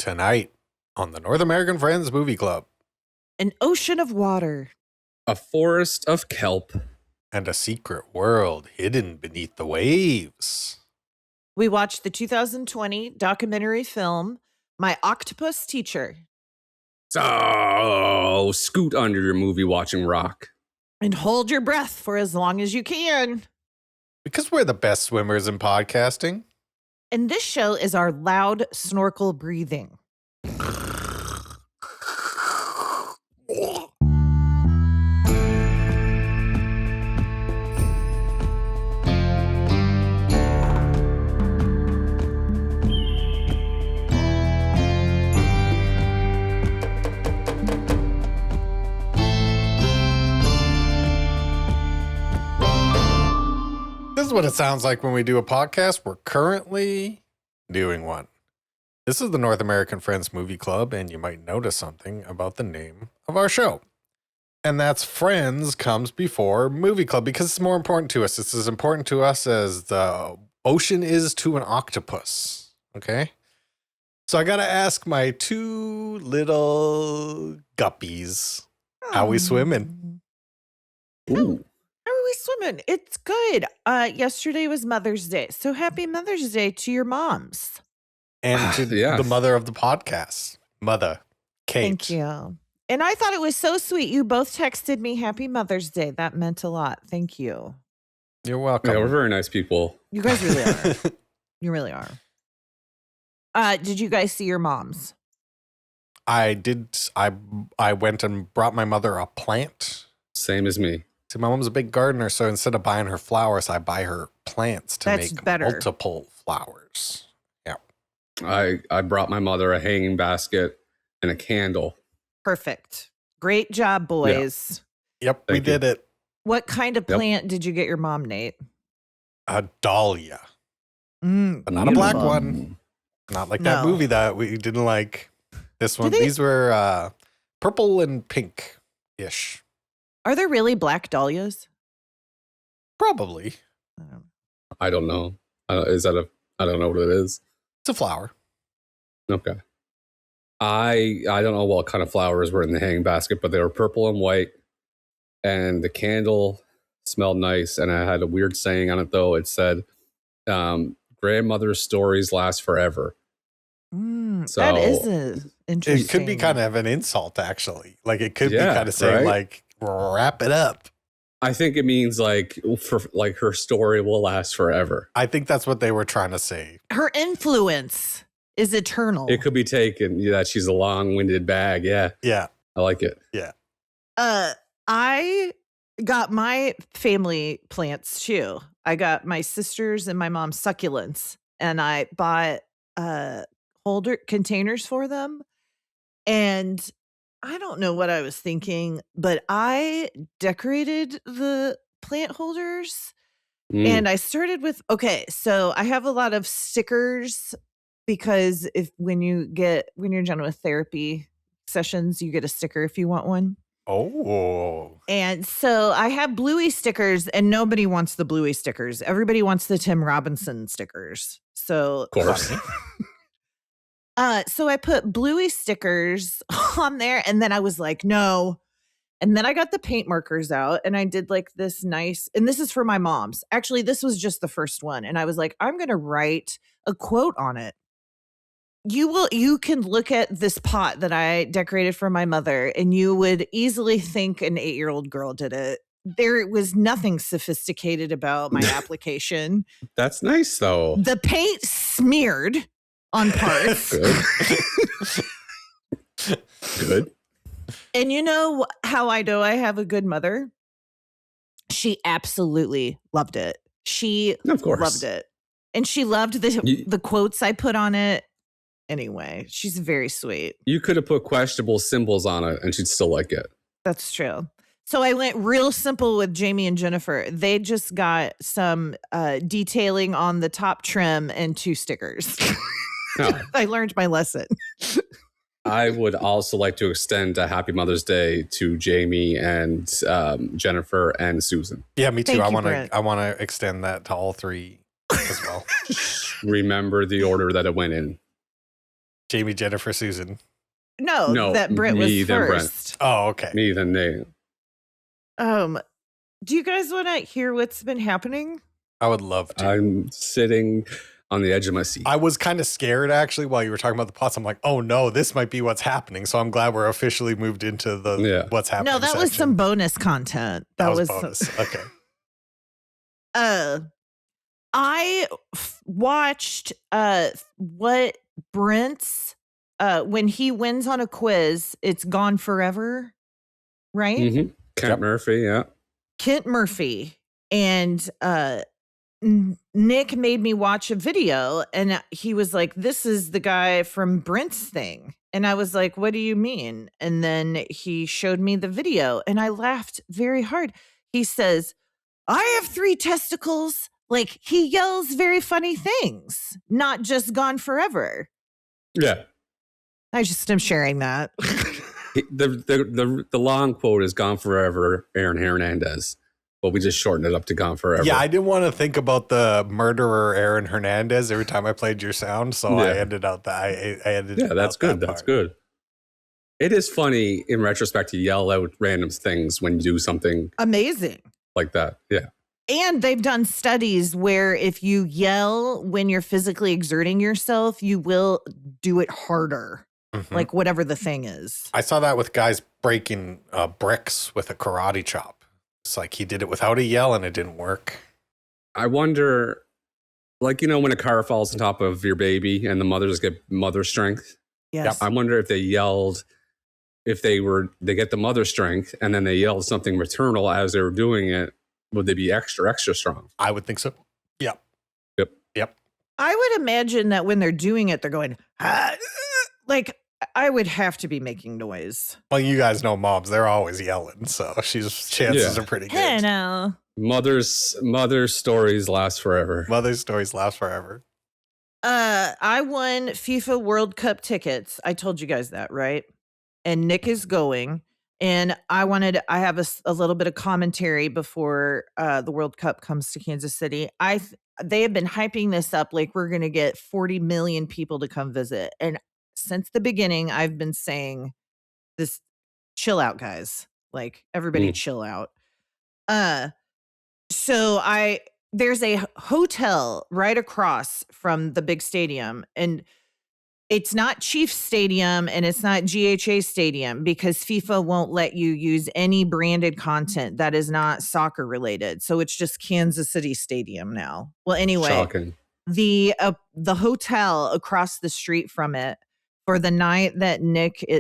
Tonight on the North American Friends Movie Club. An ocean of water. A forest of kelp. And a secret world hidden beneath the waves. We watched the 2020 documentary film, My Octopus Teacher. So, scoot under your movie watching rock. And hold your breath for as long as you can. Because we're the best swimmers in podcasting. And this show is our loud snorkel breathing. This is what it sounds like when we do a podcast. We're currently doing one. This is the North American Friends Movie Club, and you might notice something about the name of our show. And that's Friends comes before Movie Club because it's more important to us. It's as important to us as the ocean is to an octopus. Okay? So I got to ask my two little guppies, how we swimming? Ooh. How are we swimming? It's good. Yesterday was Mother's Day. So happy Mother's Day to your moms. And to the mother of the podcast, Mother Kate. Thank you. And I thought it was so sweet. You both texted me Happy Mother's Day. That meant a lot. Thank you. You're welcome. Yeah, we're very nice people. You guys really are. You really are. Did you guys see your moms? I did. I went and brought my mother a plant. Same as me. See, my mom's a big gardener, so instead of buying her flowers, I buy her plants to make multiple flowers. Yeah. I brought my mother a hanging basket and a candle. Perfect. Great job, boys. Yep, we did it. What kind of plant did you get your mom, Nate? A dahlia. But not a black one. Not like that movie that we didn't like. This one. These were purple and pink-ish. Are there really black dahlias? Probably. I don't know. I don't know what it is. It's a flower. Okay. I don't know what kind of flowers were in the hanging basket, but they were purple and white. And the candle smelled nice. And I had a weird saying on it, though. It said, grandmother's stories last forever. So, that is interesting. It could be kind of an insult, actually. Like, it could be kind of saying, like, wrap it up. I think it means like her story will last forever. I think that's what they were trying to say. Her influence is eternal. It could be taken. Yeah, she's a long-winded bag. Yeah. Yeah. I like it. Yeah. I got my family plants too. I got my sisters and my mom's succulents, and I bought containers for them. And I don't know what I was thinking, but I decorated the plant holders and I started with, so I have a lot of stickers because when you're done with therapy sessions, you get a sticker if you want one. Oh. And so I have Bluey stickers and nobody wants the Bluey stickers. Everybody wants the Tim Robinson stickers. So of course. So I put Bluey stickers on there and then I was like, no. And then I got the paint markers out and I did like this nice, and this is for my mom's. Actually, this was just the first one. And I was like, I'm going to write a quote on it. You can look at this pot that I decorated for my mother and you would easily think an 8-year-old girl did it. There was nothing sophisticated about my application. That's nice though. The paint smeared on parts. Good. And you know how I know I have a good mother? She absolutely loved it. She loved it. And she loved the quotes I put on it. Anyway, she's very sweet. You could have put questionable symbols on it and she'd still like it. That's true. So I went real simple with Jamie and Jennifer. They just got some detailing on the top trim and 2 stickers. Oh. I learned my lesson. I would also like to extend a happy Mother's Day to Jamie and Jennifer and Susan. Yeah, me too. I want to extend that to all 3 as well. Remember the order that it went in. Jamie, Jennifer, Susan. No, that Britt was me, then Brent. first. Oh, okay. Me, then Nate. Do you guys want to hear what's been happening? I would love to. I'm sitting on the edge of my seat. I was kind of scared, actually, while you were talking about the plots. I'm like, oh, no, this might be what's happening. So I'm glad we're officially moved into the what's happening No, that was section. some bonus content. That was bonus. Okay. I watched what Brent's when he wins on a quiz, it's gone forever, right? Mm-hmm. Kent Murphy, yeah. Kent Murphy and Nick made me watch a video, and he was like, "This is the guy from Brent's thing," and I was like, "What do you mean?" And then he showed me the video, and I laughed very hard. He says, "I have 3 testicles." Like, he yells very funny things, not just "gone forever." Yeah. I just am sharing that. The long quote is "Gone Forever," Aaron Hernandez, but we just shortened it up to "Gone Forever." Yeah, I didn't want to think about the murderer Aaron Hernandez every time I played your sound, so I ended out that I ended. Yeah, that's good. That That's good. It is funny in retrospect to yell out random things when you do something amazing like that. Yeah. And they've done studies where if you yell when you're physically exerting yourself, you will do it harder. Mm-hmm. Like whatever the thing is. I saw that with guys breaking bricks with a karate chop. It's like he did it without a yell and it didn't work. I wonder, like, when a car falls on top of your baby and the mothers get mother strength. Yes. I wonder if they yelled, if they get the mother strength and then they yelled something maternal as they were doing it, would they be extra strong? I would think so. Yep. I would imagine that when they're doing it, they're going, like, I would have to be making noise. Well, you guys know moms, they're always yelling, so chances are pretty good. Hey, no. Mother's stories last forever. Mother's stories last forever. I won FIFA World Cup tickets. I told you guys that, right? And Nick is going. And I have a little bit of commentary before the World Cup comes to Kansas City. They have been hyping this up like we're going to get 40 million people to come visit. And since the beginning, I've been saying this, chill out, guys. Like, everybody chill out. So there's a hotel right across from the big stadium, and it's not Chiefs Stadium and it's not GHA Stadium because FIFA won't let you use any branded content that is not soccer related. So it's just Kansas City Stadium now. Well, anyway, Shocking. The hotel across the street from it for the night that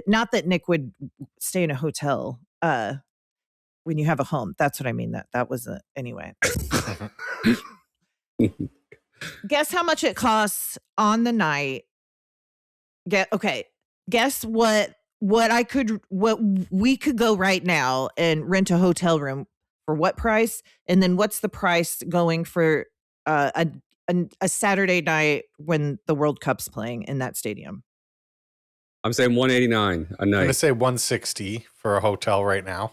not that Nick would stay in a hotel when you have a home. That's what I mean. That wasn't anyway. Guess how much it costs on the night. Guess what we could go right now and rent a hotel room for what price? And then what's the price going for a Saturday night when the World Cup's playing in that stadium? I'm saying $189 a night. I'm going to say $160 for a hotel right now.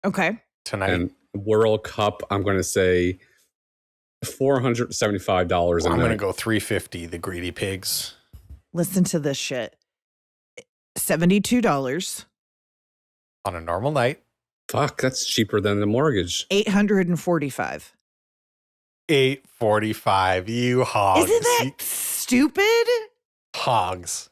Okay. Tonight. And World Cup, I'm going to say $475 a night. I'm going to go $350, the greedy pigs. Listen to this shit. $72 on a normal night. Fuck, that's cheaper than the mortgage. $845. $845. You hogs. Isn't that stupid? Hogs.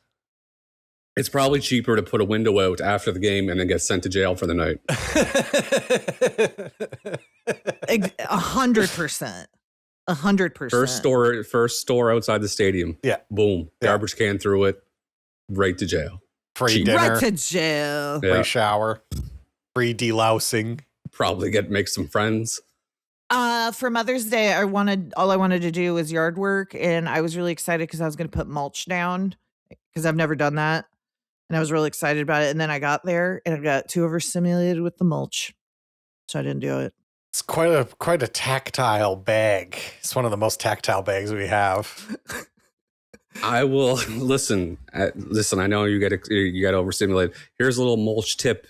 It's probably cheaper to put a window out after the game and then get sent to jail for the night. 100%. 100%. First store outside the stadium. Yeah. Boom. Yeah. Garbage can through it. Right to jail. Free dinner. Right to jail. Free shower. Free delousing. Probably make some friends. For Mother's Day, all I wanted to do was yard work, and I was really excited because I was going to put mulch down because I've never done that, and I was really excited about it. And then I got there, and I got too overstimulated with the mulch, so I didn't do it. It's quite a tactile bag. It's one of the most tactile bags we have. I will listen. I know you get overstimulated. Here's a little mulch tip.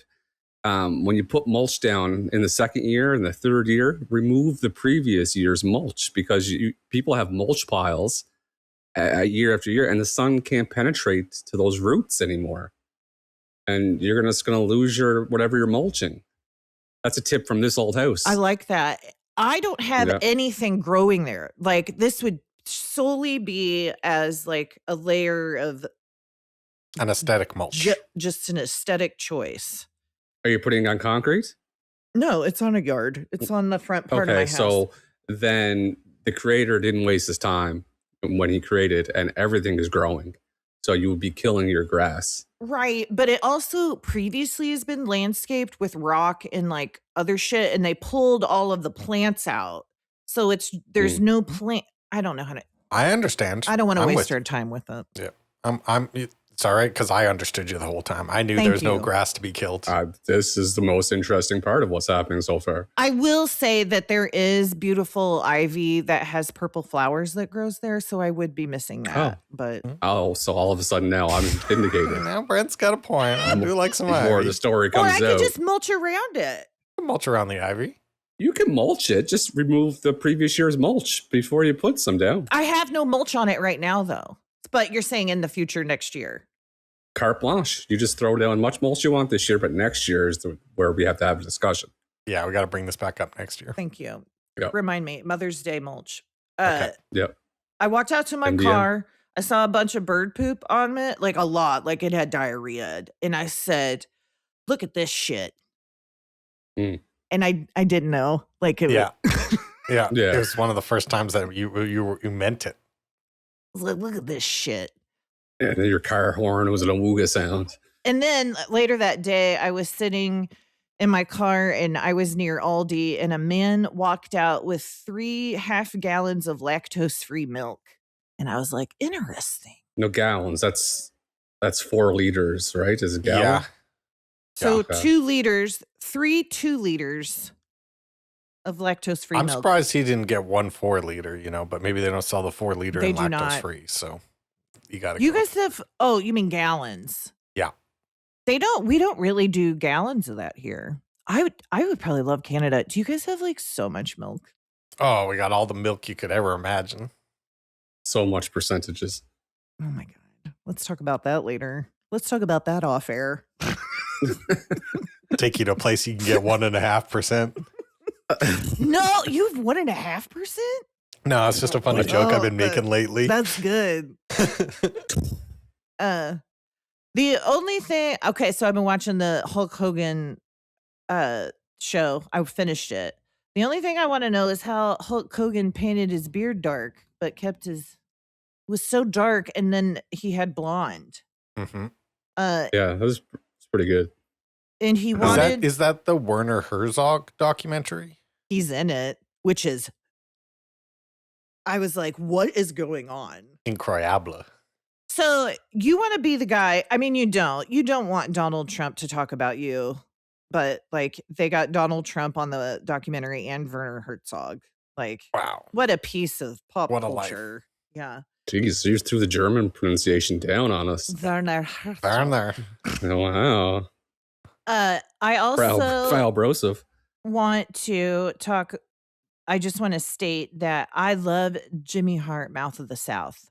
When you put mulch down in the second year and the third year, remove the previous year's mulch because people have mulch piles year after year, and the sun can't penetrate to those roots anymore. And you're just going to lose your whatever you're mulching. That's a tip from this old house. I like that. I don't have anything growing there. Like this would solely be as like a layer of an aesthetic mulch. Just an aesthetic choice. Are you putting on concrete? No, it's on a yard. It's on the front part of my house. So then the creator didn't waste his time when he created, and everything is growing. So you would be killing your grass. Right. But it also previously has been landscaped with rock and like other shit, and they pulled all of the plants out. So there's no plant. I don't know how to. I understand. I don't want to waste our time with it. Yeah. It's all right because I understood you the whole time. I knew there's no grass to be killed. This is the most interesting part of what's happening so far. I will say that there is beautiful ivy that has purple flowers that grows there, so I would be missing that. So all of a sudden now I'm vindicated. Now Brent's got a point. I do like some ivy. Before the story comes out. Or I could just mulch around it. Mulch around the ivy. You can mulch it. Just remove the previous year's mulch before you put some down. I have no mulch on it right now, though. But you're saying in the future next year. Carte blanche. You just throw down much mulch you want this year, but next year is where we have to have a discussion. Yeah, we got to bring this back up next year. Thank you. Yep. Remind me, Mother's Day mulch. Okay. Yep. I walked out to my car. I saw a bunch of bird poop on it, like a lot, like it had diarrhea. And I said, look at this shit. And I didn't know. Like it was. Yeah. It was one of the first times that you meant it. I was like, look at this shit. And then your car horn was an awooga sound. And then later that day, I was sitting in my car and I was near Aldi, and a man walked out with 3 half gallons of lactose-free milk. And I was like, interesting. No, gallons. That's 4 liters, right? Is it gallon? Yeah. So 2 liters, 3 2 liters of lactose-free milk. I'm surprised he didn't get 1 4 liter, but maybe they don't sell the 4 liter and lactose-free. So you guys have, you mean gallons? Yeah. We don't really do gallons of that here. I would probably love Canada. Do you guys have like so much milk? Oh, we got all the milk you could ever imagine. So much percentages. Oh my God. Let's talk about that later. Let's talk about that off air. Take you to a place you can get 1.5%. No, you have 1.5%? No, it's just a funny joke I've been making lately. That's good. The only thing, so I've been watching the Hulk Hogan show. I finished it. The only thing I want to know is how Hulk Hogan painted his beard dark, but was so dark, and then he had blonde. Mm-hmm. Yeah, it's pretty good. And he is that the Werner Herzog documentary? He's in it, which is, I was like, what is going on? Incroyable. So you want to be the guy. I mean, you don't want Donald Trump to talk about you, but like they got Donald Trump on the documentary and Werner Herzog. Like, wow, what a piece of pop culture. Life. Yeah. Jeez, you threw the German pronunciation down on us. Werner Herzog. Werner. Oh, wow. I also Frau Brosov want to talk. I just want to state that I love Jimmy Hart, Mouth of the South.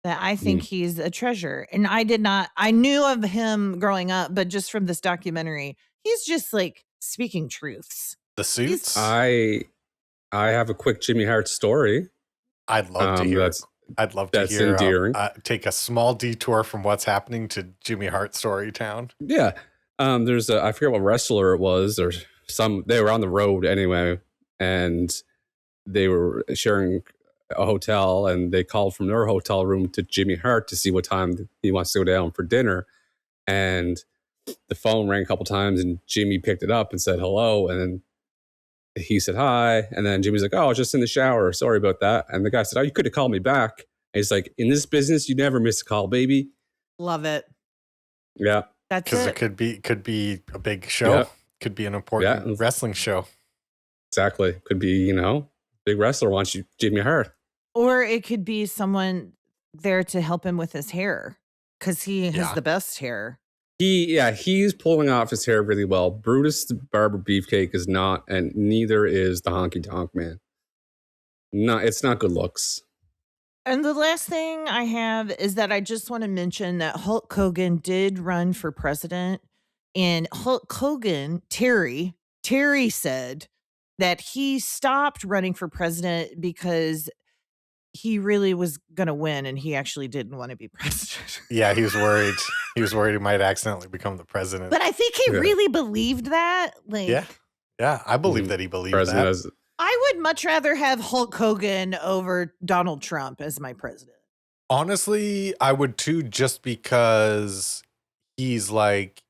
That I think he's a treasure. And I knew of him growing up, but just from this documentary, he's just like speaking truths. The Suits? I have a quick Jimmy Hart story. I'd love to hear. I'd love to hear. Endearing. Take a small detour from what's happening to Jimmy Hart Story Town. Yeah. There's I forget what wrestler it was, or they were on the road anyway, and they were sharing a hotel, and they called from their hotel room to Jimmy Hart to see what time he wants to go down for dinner. And the phone rang a couple times, and Jimmy picked it up and said hello, and then he said hi, and then Jimmy's like, "Oh, I was just in the shower. Sorry about that." And the guy said, "Oh, you could have called me back." And he's like, "In this business, you never miss a call, baby." Love it. Yeah, that's because it could be a big show. Yeah. Could be an important wrestling show. Exactly. Could be big wrestler wants you, Jimmy Hart. Or it could be someone there to help him with his hair because he has the best hair. He's pulling off his hair really well. Brutus the Barber Beefcake is not, and neither is the Honky Tonk Man. No, it's not good looks. And the last thing I have is that I just want to mention that Hulk Hogan did run for president. And Hulk Hogan, Terry said that he stopped running for president because he really was going to win and he actually didn't want to be president. Yeah, he was worried. He was worried he might accidentally become the president. But I think he really believed that. Like, yeah, I believe that he believed President that. as- I would much rather have Hulk Hogan over Donald Trump as my president. Honestly, I would too, just because he's like,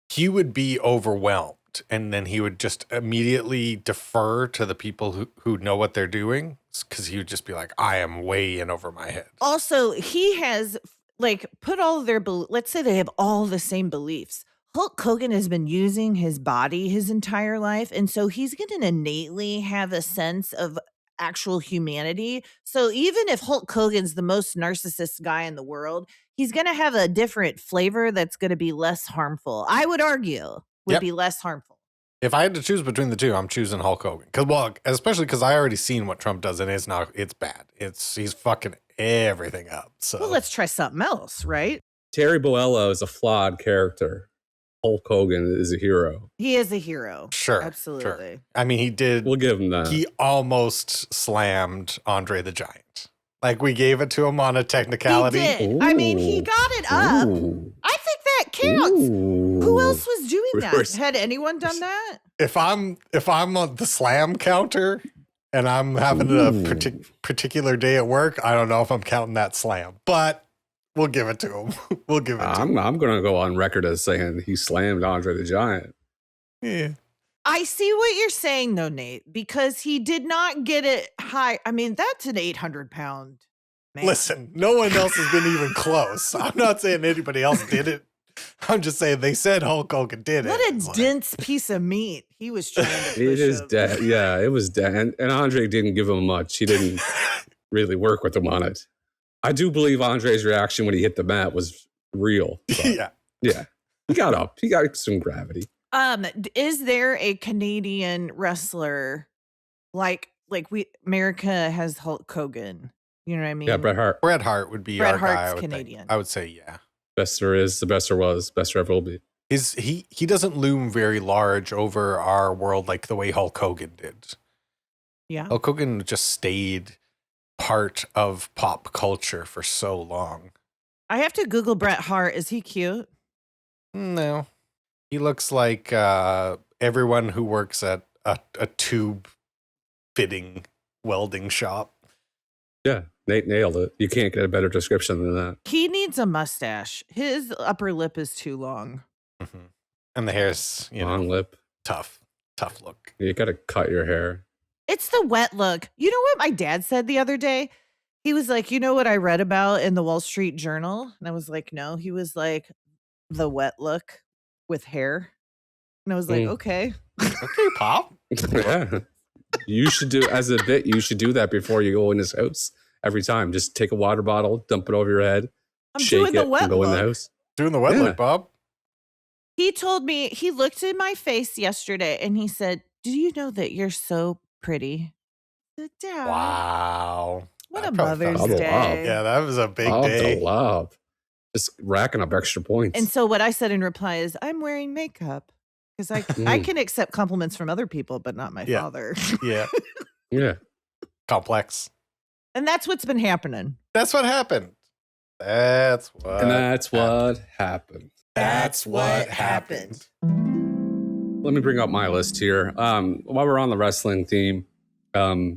he would be overwhelmed and then he would just immediately defer to the people who know what they're doing, because he would just be like, I am way in over my head. Also, he has like put all of their, let's say they have all the same beliefs. Hulk Hogan has been using his body his entire life. And so he's going to innately have a sense of actual humanity. So even if Hulk Hogan's the most narcissist guy in the world, he's going to have a different flavor that's going to be less harmful. I would argue would be less harmful. If I had to choose between the two, I'm choosing Hulk Hogan. Especially because I already seen what Trump does, and it's bad. He's fucking everything up. So well, let's try something else, right? Terry Bollea is a flawed character. Hulk Hogan is a hero. He is a hero. Sure. Absolutely. Sure. I mean, he did. We'll give him that. He almost slammed Andre the Giant. Like, we gave it to him on a technicality. He did. I mean, he got it up. Ooh. I think that counts. Ooh. Who else was doing that? Reverse. Had anyone done that? If I'm on the slam counter and I'm having a particular day at work, I don't know if I'm counting that slam, but we'll give it to him. We'll give it to him. I'm going to go on record as saying he slammed Andre the Giant. Yeah. I see what you're saying, though, Nate, because he did not get it high. I mean, that's an 800-pound man. Listen, no one else has been even close. I'm not saying anybody else did it. I'm just saying they said Hulk Hogan did it. What a It's like- dense piece of meat he was trying to push It is up. dead. Yeah, it was dead. And Andre didn't give him much. He didn't really work with him on it. I do believe Andre's reaction when he hit the mat was real. but Yeah. He got up. He got some gravity. Is there a Canadian wrestler like America has Hulk Hogan? You know what I mean? Yeah, Bret Hart. Bret Hart would be Bret our guy. Hart's I would Canadian. think. I would say, yeah. Best there is, the best there was, best there ever will be. He doesn't loom very large over our world like the way Hulk Hogan did. Yeah. Hulk Hogan just stayed part of pop culture for so long. I have to Google Bret Hart. Is he cute? No. He looks like everyone who works at a tube fitting welding shop. Yeah, Nate nailed it. You can't get a better description than that. He needs a mustache. His upper lip is too long. Mm-hmm. And the hair's, Long lip. tough look. You got to cut your hair. It's the wet look. You know what my dad said the other day? He was like, you know what I read about in the Wall Street Journal? And I was like, no. He was like, the wet look with hair. And I was like, okay. Okay, Pop. Yeah. You should do, as a bit, you should do that before you go in his house every time. Just take a water bottle, dump it over your head, I'm shake doing it, the wet and go in the look. house. Doing the wet Yeah. look, Bob. He told me, he looked in my face yesterday and he said, do you know that you're so pretty? I said, Dad, Wow. what I a probably Mother's felt- Double Day. up. Yeah, that was a big Oh, day. the love. Just racking up extra points. And so what I said in reply is, I'm wearing makeup because I can accept compliments from other people, but not my Yeah. father. Yeah. yeah. Complex. And that's what's been happening. That's what happened. That's what And that's what happened. That's what happened. Let me bring up my list here. While we're on the wrestling theme, I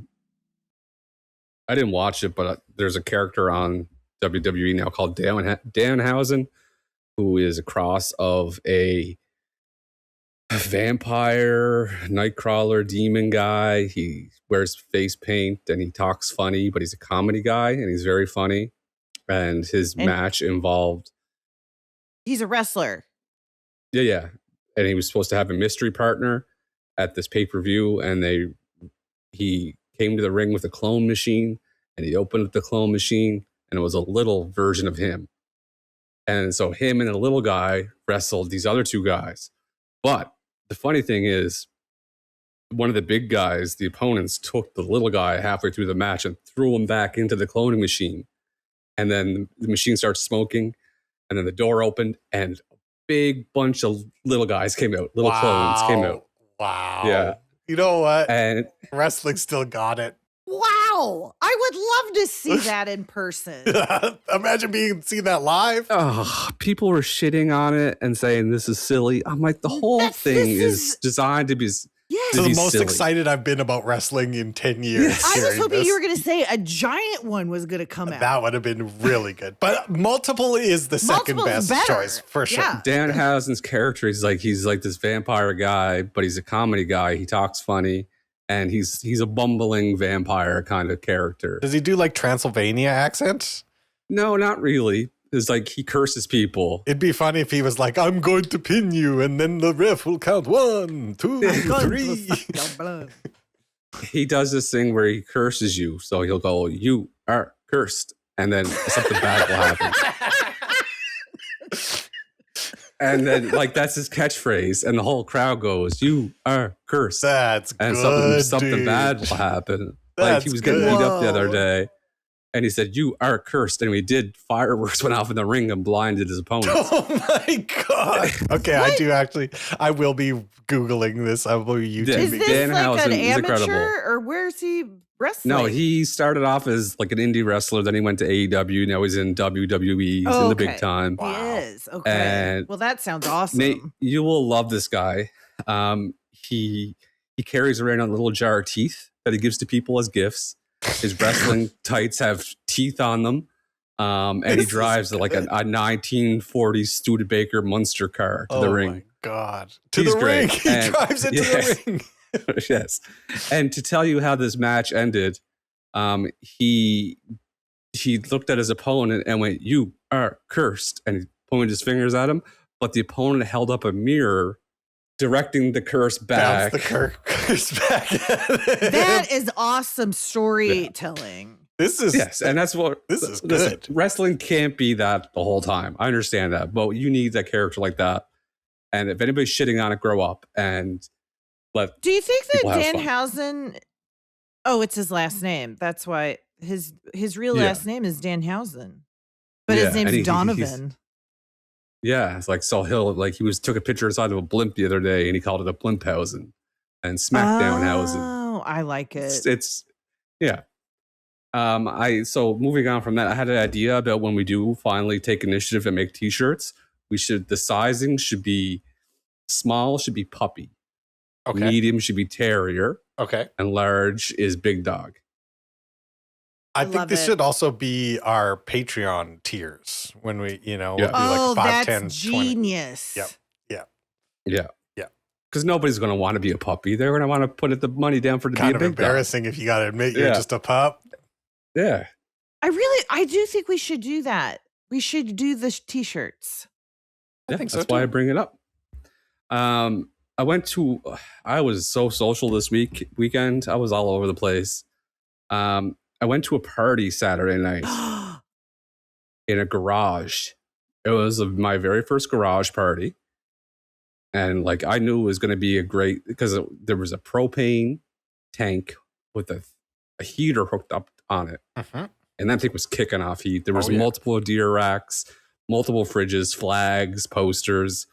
didn't watch it, but there's a character on WWE now called Danhausen, who is a cross of a vampire, nightcrawler, demon guy. He wears face paint and he talks funny, but he's a comedy guy and he's very funny. And his And- match involved He's a wrestler. Yeah. And he was supposed to have a mystery partner at this pay-per-view, and he came to the ring with a clone machine, and he opened up the clone machine, and it was a little version of him. And so him and a little guy wrestled these other two guys. But the funny thing is, one of the big guys, the opponents, took the little guy halfway through the match and threw him back into the cloning machine. And then the machine starts smoking, and then the door opened, and a big bunch of little guys came out, little clones came out. Wow. Yeah. You know what? And Wrestling still got it. Wow. I would love to see that in person. Imagine seeing that live. people were shitting on it and saying this is silly. I'm like, the whole thing is designed to be. Yes. So the most silly. excited I've been about wrestling in 10 years. I was hoping you were going to say a giant one was going to come out. That would have been really good. But multiple is the second best choice for sure. Yeah. Danhausen's character is he's like this vampire guy, but he's a comedy guy. He talks funny, and he's a bumbling vampire kind of character. Does he do like Transylvania accent? No, not really. It's like he curses people. It'd be funny if he was like, I'm going to pin you, and then the ref will count 1, 2, 3. He does this thing where he curses you. So he'll go, you are cursed. And then something bad will happen. And then that's his catchphrase. And the whole crowd goes, you are cursed. That's and good, something dude. bad will happen. That's he was getting good. beat up the other day. And he said, you are cursed. And we did. Fireworks went off in the ring and blinded his opponent. Oh my God. Okay, I will be Googling this. I will be YouTubing. Is this Danhausen like an is amateur incredible. or where's he wrestling? No, he started off as like an indie wrestler. Then he went to AEW. Now he's in WWE. He's in the big time. He is. Okay. And well, that sounds awesome. Nate, you will love this guy. He carries around a little jar of teeth that he gives to people as gifts. His wrestling tights have teeth on them. And he drives like a 1940s Studebaker Munster car to the ring. Oh my God. He's the great. ring. He drives into the ring. Yes. And to tell you how this match ended, he looked at his opponent and went, you are cursed. And he pointed his fingers at him. But the opponent held up a mirror directing the curse back. Bounce the curse back. That is awesome storytelling. This is and that's what this is good. Wrestling can't be that the whole time. I understand that, but you need that character like that. And if anybody's shitting on it, grow up and let. Do you think that Dan Danhausen? Oh, it's his last name. That's why his real last name is Danhausen, but his name's Donovan. Yeah, it's like he took a picture inside of a blimp the other day, and he called it a Blimphausen and Smackdownhausen. Oh, I like it. It's yeah. So moving on from that, I had an idea about when we do finally take initiative and make T-shirts. The sizing should be small, should be puppy. Okay. Medium should be terrier. Okay. And large is big dog. I think this should also be our Patreon tiers when we, we'll do like 5, that's 10, genius. 20. Yep. Yeah. Because nobody's going to want to be a puppy. They're going to want to put the money down for to kind be a big embarrassing dog. If you got to admit you're just a pup. Yeah. I do think we should do that. We should do the T-shirts. I think so that's too. why I bring it up. I was so social this weekend. I was all over the place. I went to a party Saturday night in a garage. It was my very first garage party. And I knew it was going to be because there was a propane tank with a heater hooked up on it. Uh-huh. And that thing was kicking off heat. There was multiple deer racks, multiple fridges, flags, posters,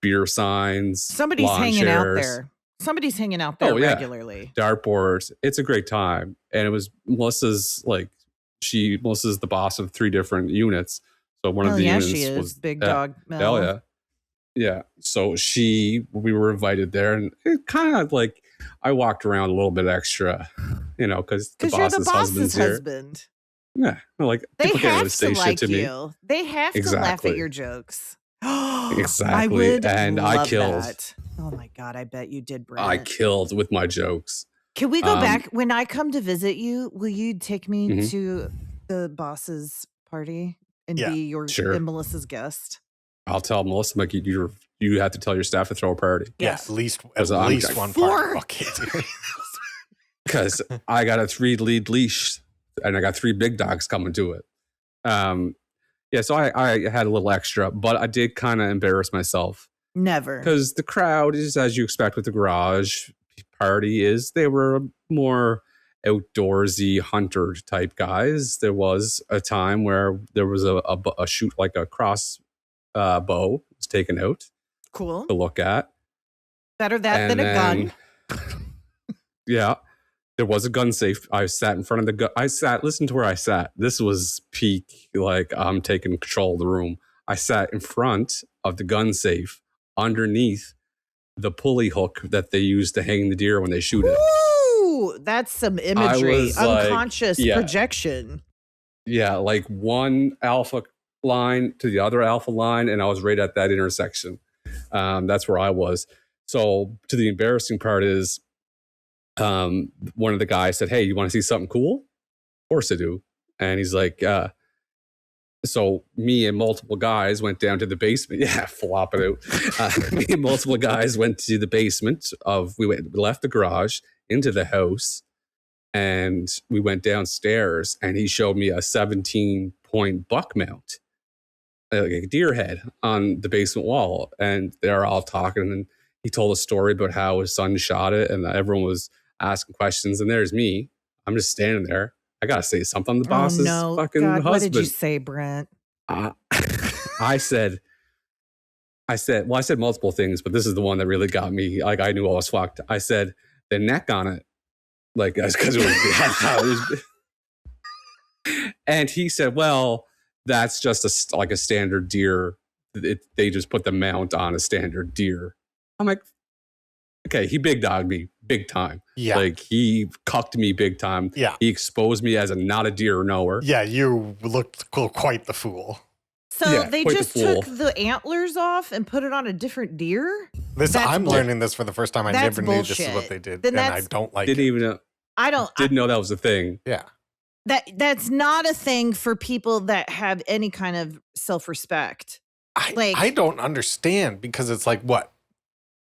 beer signs. Somebody's hanging out there. Somebody's hanging out there regularly. Dartboards. It's a great time. And it was Melissa's the boss of 3 different units. So one of the units she is. was Big Dog Mel. Hell yeah. Yeah. So we were invited there, and it kind of I walked around a little bit extra, because the boss's husband's husband. Here. Yeah. They people have really say to like shit to you. me. They have to laugh at your jokes. Exactly. I would and love I killed. That. Oh my God, I bet you did, Brent. I killed with my jokes. Can we go back? When I come to visit you, will you take me to the boss's party and be your and Melissa's guest? I'll tell Melissa, you have to tell your staff to throw a party. Yeah, at least one party. Okay. Because I got a 3-lead leash and I got 3 big dogs coming to it. So I had a little extra, but I did kind of embarrass myself. Never. Because the crowd is as you expect with the garage. party is they were more outdoorsy hunter type guys. There was a time where there was a shoot, like a cross bow was taken out Cool. to look at. Better that than a gun. Yeah. There was a gun safe. I sat in front of the gun. Listen to where I sat. This was peak, like I'm taking control of the room. I sat in front of the gun safe underneath the pulley hook that they use to hang the deer when they shoot it. Ooh, that's some imagery. Unconscious projection. Yeah, like one alpha line to the other alpha line, and I was right at that intersection. That's where I was. So to the embarrassing part is, one of the guys said, "Hey, you want to see something cool?" Of course I do. And he's like, so me and multiple guys went down to the basement. Yeah, flop it out. Me and multiple guys went to the basement we left the garage into the house, and we went downstairs, and he showed me a 17-point buck mount, like a deer head on the basement wall. And they're all talking, and he told a story about how his son shot it, and everyone was asking questions. And there's me. I'm just standing there. I gotta say something. The boss's fucking husband. What did you say, Brent? I said multiple things, but this is the one that really got me. Like, I knew I was fucked. I said the neck on it, like, because it was. And he said, "Well, that's just a standard deer. They just put the mount on a standard deer." I'm like, okay, he big dogged me big time. Yeah. Like, he cucked me big time. Yeah. He exposed me as not a deer knower. Yeah, you looked quite the fool. So they just took the antlers off and put it on a different deer? I'm learning this for the first time. I never knew this is what they did. And I don't like it. Didn't know that was a thing. Yeah. That's not a thing for people that have any kind of self-respect. I don't understand, because it's like, what?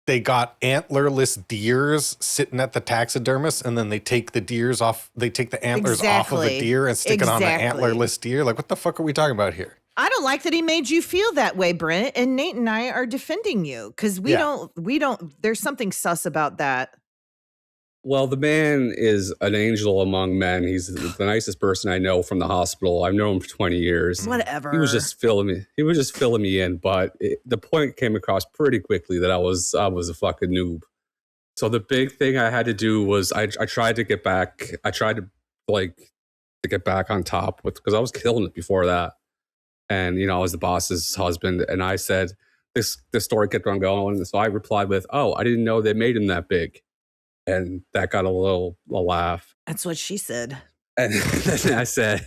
They got antlerless deers sitting at the taxidermist, and then they take the deers off. They take the antlers off of a deer and stick it on an antlerless deer. Like, what the fuck are we talking about here? I don't like that he made you feel that way, Brent. And Nate and I are defending you because we don't. There's something sus about that. Well, the man is an angel among men. He's the nicest person I know from the hospital. I've known him for 20 years. Whatever. He was just filling me in, but the point came across pretty quickly that I was a fucking noob. So the big thing I had to do was I tried to get back. I tried to get back on top because I was killing it before that. And, I was the boss's husband, and I said, this story kept on going. So I replied with, "Oh, I didn't know they made him that big." And that got a laugh. That's what she said. And then I said,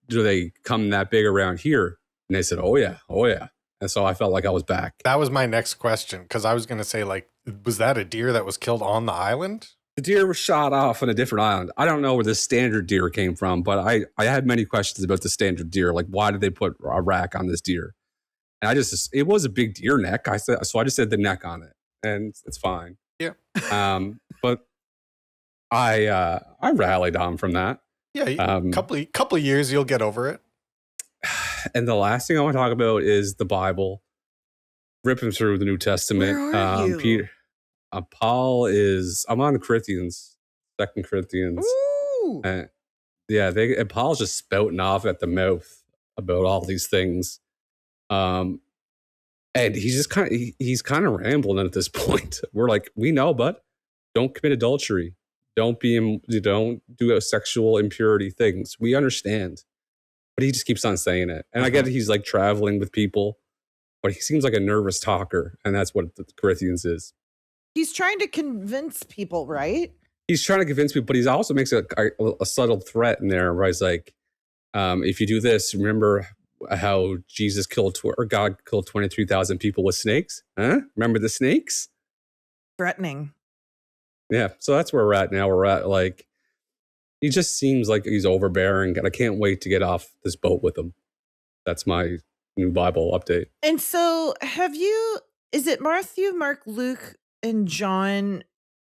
do they come that big around here? And they said, oh yeah. And so I felt like I was back. That was my next question, because I was going to say, like, was that a deer that was killed on the island? The deer was shot off on a different island. I don't know where the standard deer came from, but I had many questions about the standard deer. Like, why did they put a rack on this deer? And it was a big deer neck. I just said the neck on it, and it's fine. Yeah. But I rallied on from that. Yeah. Couple of years, you'll get over it. And the last thing I want to talk about is the Bible. Ripping through the New Testament. Where are you? Peter. Paul I'm on Corinthians, 2 Corinthians. Ooh. And Paul's just spouting off at the mouth about all these things. And he's kind of rambling at this point. We're like, we know, bud, don't commit adultery. Don't do sexual impurity things. We understand. But he just keeps on saying it. And I get it, he's like traveling with people, but he seems like a nervous talker. And that's what the Corinthians is. He's trying to convince people, right? He's trying to convince people, but he also makes a subtle threat in there where he's like, if you do this, remember how God killed 23,000 people with snakes? Huh? Remember the snakes? Threatening. Yeah. So that's where we're at now. We're at, like, he just seems like he's overbearing, and I can't wait to get off this boat with him. That's my new Bible update. And so is it Matthew, Mark, Luke, and John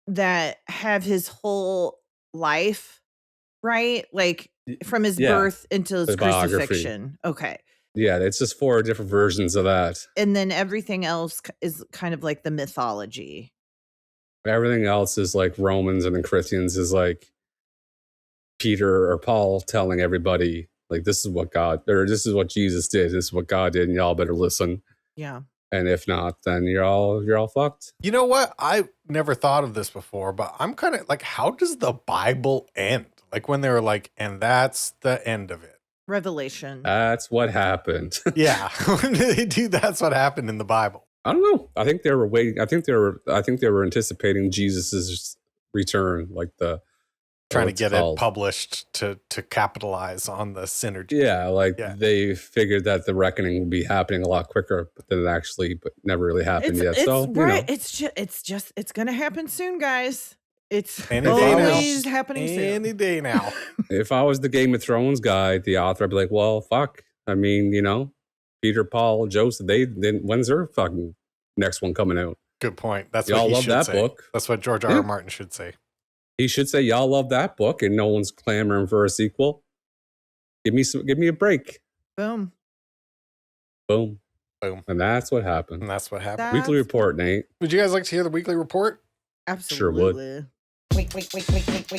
that have his whole life, right? Like from his birth until his crucifixion. Okay. Yeah, it's just 4 different versions of that. And then everything else is kind of like the mythology. Everything else is like Romans, and then Corinthians is like Peter or Paul telling everybody, like, this is what Jesus did. This is what God did, and y'all better listen. Yeah. And if not, then you're all fucked. You know what? I never thought of this before, but I'm kind of like, how does the Bible end? Like when they were like, and that's the end of it. Revelation. That's what happened. Yeah. When they do, that's what happened in the Bible. I don't know. I think they were waiting. I think they were anticipating Jesus's return, like Trying to get it published to capitalize on the synergy. Yeah, they figured that the reckoning would be happening a lot quicker, but then but never really happened yet. So right, it's gonna happen soon, guys. It's Any always happening soon. Any day now. If I was the Game of Thrones guy, the author, I'd be like, well, fuck. I mean, Peter, Paul, Joseph, when's their fucking next one coming out? Good point. That's y'all what he love should that say. book. That's what George R. R. Martin should say. He should say, y'all love that book, and no one's clamoring for a sequel. Give me a break. Boom. Boom. Boom. And that's what happened. Weekly report, Nate. Would you guys like to hear the weekly report? Absolutely. Sure would. Weekly report.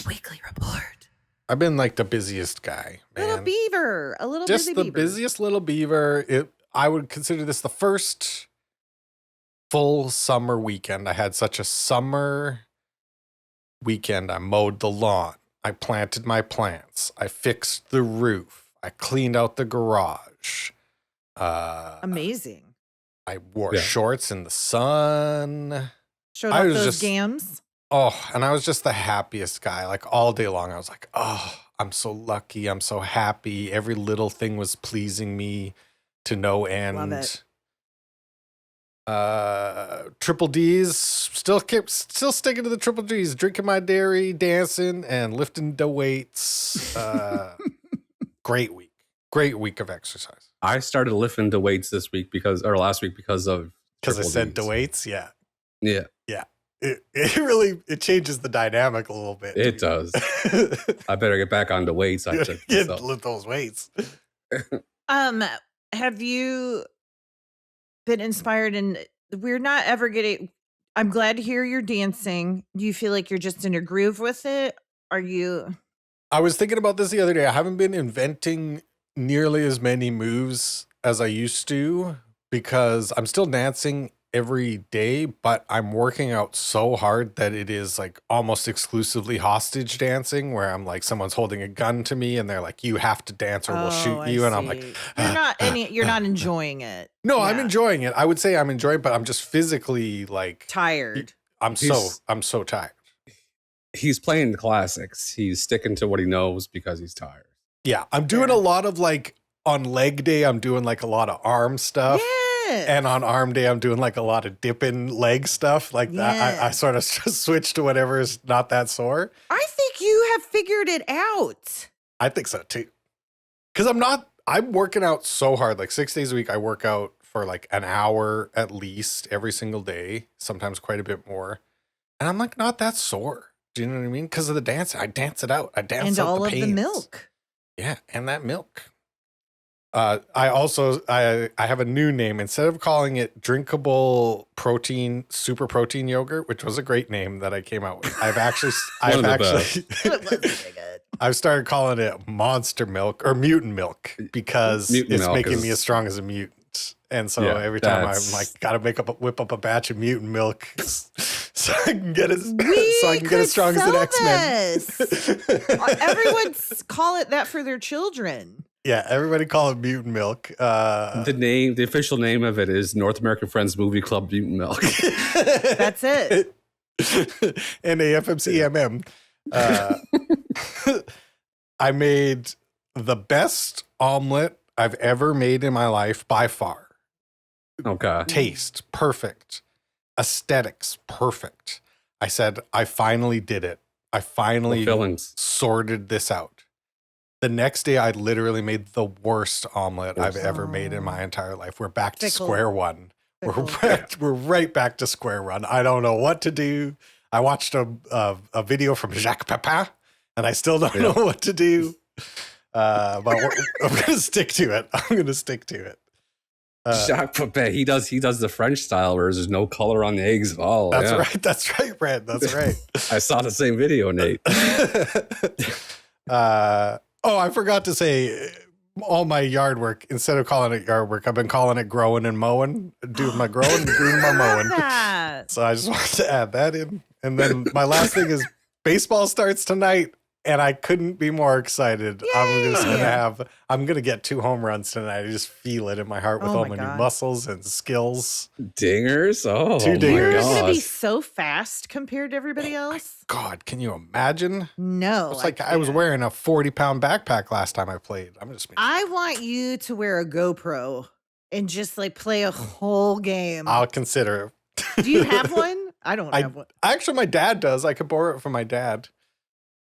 Weekly report. I've been like the busiest guy, man. Little beaver. A little Just busy the beaver. busiest little beaver. I would consider this the first full summer weekend. I had such a summer weekend. I mowed the lawn. I planted my plants. I fixed the roof. I cleaned out the garage. Amazing. I wore shorts in the sun. Showed off those gams. Oh, and I was just the happiest guy. Like all day long, I was like, oh, I'm so lucky. I'm so happy. Every little thing was pleasing me to no end. Love it. Triple D's, still sticking to the triple D's, drinking my dairy, dancing, and lifting the weights. Great week of exercise. I started lifting the weights last week because of I said D's. the weights. Yeah. Yeah. It changes the dynamic a little bit. It does. I better get back on the weights. I checked lift those weights. Have you been inspired? And we're not ever getting. I'm glad to hear you're dancing. Do you feel like you're just in a groove with it? Are you? I was thinking about this the other day. I haven't been inventing nearly as many moves as I used to because I'm still dancing every day, but I'm working out so hard that it is like almost exclusively hostage dancing where I'm like, someone's holding a gun to me and they're like, you have to dance or we'll shoot you. And I'm like, you're not enjoying it. No, I'm enjoying it. I would say I'm enjoying it, but I'm just physically like tired. I'm so tired. He's playing the classics. He's sticking to what he knows because he's tired. Yeah. I'm doing a lot of like on leg day, I'm doing like a lot of arm stuff. Yeah. And on arm day, I'm doing like a lot of dipping leg stuff like that. I sort of switch to whatever is not that sore. I think you have figured it out. I think so too. Because I'm working out so hard. Like 6 days a week, I work out for like an hour at least every single day, sometimes quite a bit more. And I'm like not that sore. Do you know what I mean? Because of the dance. I dance it out. I dance out all the pains. of the milk. Yeah, and that milk. I have a new name. Instead of calling it drinkable protein, super protein yogurt, which was a great name that I came out with. I've started calling it monster milk or mutant milk because it's making me as strong as a mutant. And so every time I'm like, gotta whip up a batch of mutant milk so I can get as strong as an X-Men. Everyone call it that for their children. Yeah, everybody call it mutant milk. The official name of it is North American Friends Movie Club Mutant Milk. That's it. NAFMC. I made the best omelet I've ever made in my life by far. Okay. Taste, perfect. Aesthetics, perfect. I said, I finally did it. I finally sorted this out. The next day, I literally made the worst omelet I've ever made in my entire life. We're back to square one. We're right back to square one. I don't know what to do. I watched a video from Jacques Pepin, and I still don't know what to do. But I'm going to stick to it. Jacques Pepin, he does the French style where there's no color on the eggs at all. That's right, Brad. That's right. I saw the same video, Nate. I forgot to say, all my yard work, instead of calling it yard work, I've been calling it growing and mowing. Doing my growing and doing my mowing. That. So I just wanted to add that in. And then my last thing is baseball starts tonight. And I couldn't be more excited. I'm gonna get 2 home runs tonight. I just feel it in my heart with all my new muscles and skills. Dingers? Oh, 2 dingers. You're gonna be so fast compared to everybody else. God, can you imagine? No. It's like I was wearing a 40-pound backpack last time I played. I want you to wear a GoPro and just like play a whole game. I'll consider it. Do you have one? I don't have one. Actually, my dad does. I could borrow it from my dad.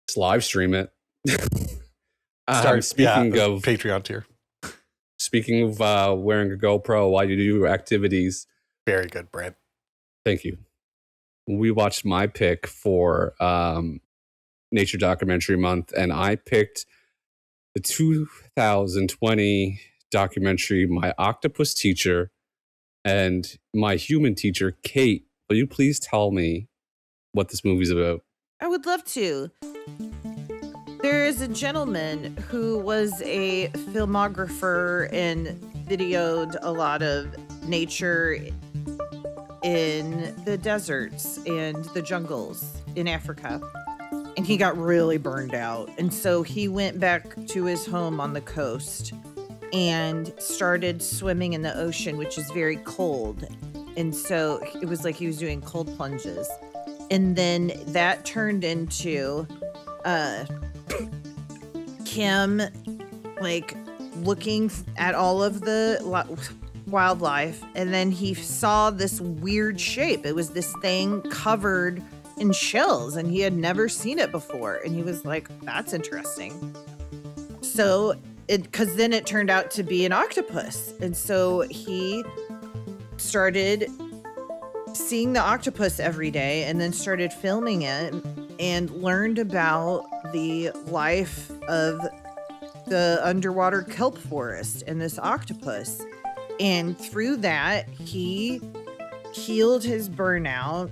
Just live stream it. Speaking of Patreon tier. Speaking of wearing a GoPro while you do your activities. Very good, Brent. Thank you. We watched my pick for Nature Documentary Month, and I picked the 2020 documentary, My Octopus Teacher, and My Human Teacher. Kate, will you please tell me what this movie's about? I would love to. There is a gentleman who was a filmographer and videoed a lot of nature in the deserts and the jungles in Africa. And he got really burned out. And so he went back to his home on the coast and started swimming in the ocean, which is very cold. And so it was like he was doing cold plunges. And then that turned into him like looking at all of the wildlife. And then he saw this weird shape. It was this thing covered in shells, and he had never seen it before. And he was like, that's interesting. So because then it turned out to be an octopus. And so he started seeing the octopus every day and then started filming it and learned about the life of the underwater kelp forest and this octopus. And through that, he healed his burnout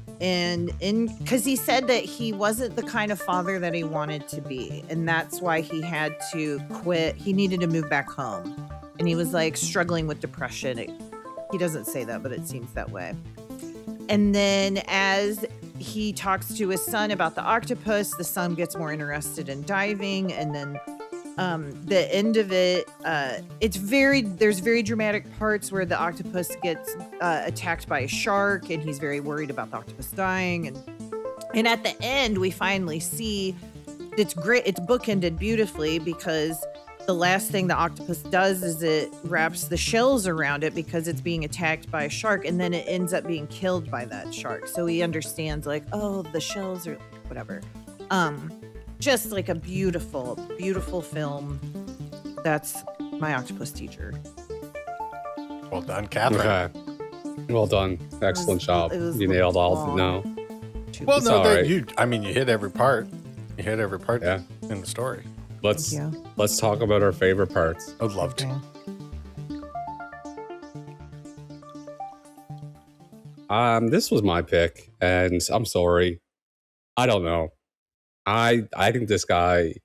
because he said that he wasn't the kind of father that he wanted to be. And that's why he had to quit. He needed to move back home. And he was like struggling with depression. He doesn't say that, but it seems that way. And then as he talks to his son about the octopus, the son gets more interested in diving. And then the end of it, there's very dramatic parts where the octopus gets attacked by a shark, and he's very worried about the octopus dying. And at the end, we finally see it's great. It's bookended beautifully because the last thing the octopus does is it wraps the shells around it because it's being attacked by a shark, and then it ends up being killed by that shark. So he understands like, oh, the shells are whatever. Just like a beautiful, beautiful film. That's My Octopus Teacher. Well done, Catherine. Okay. Well done. Excellent job. You nailed all of it. No. Well, no, right. you hit every part. You hit every part in the story. Let's talk about our favorite parts. I'd love to. This was my pick, and I'm sorry. I don't know. I think this guy,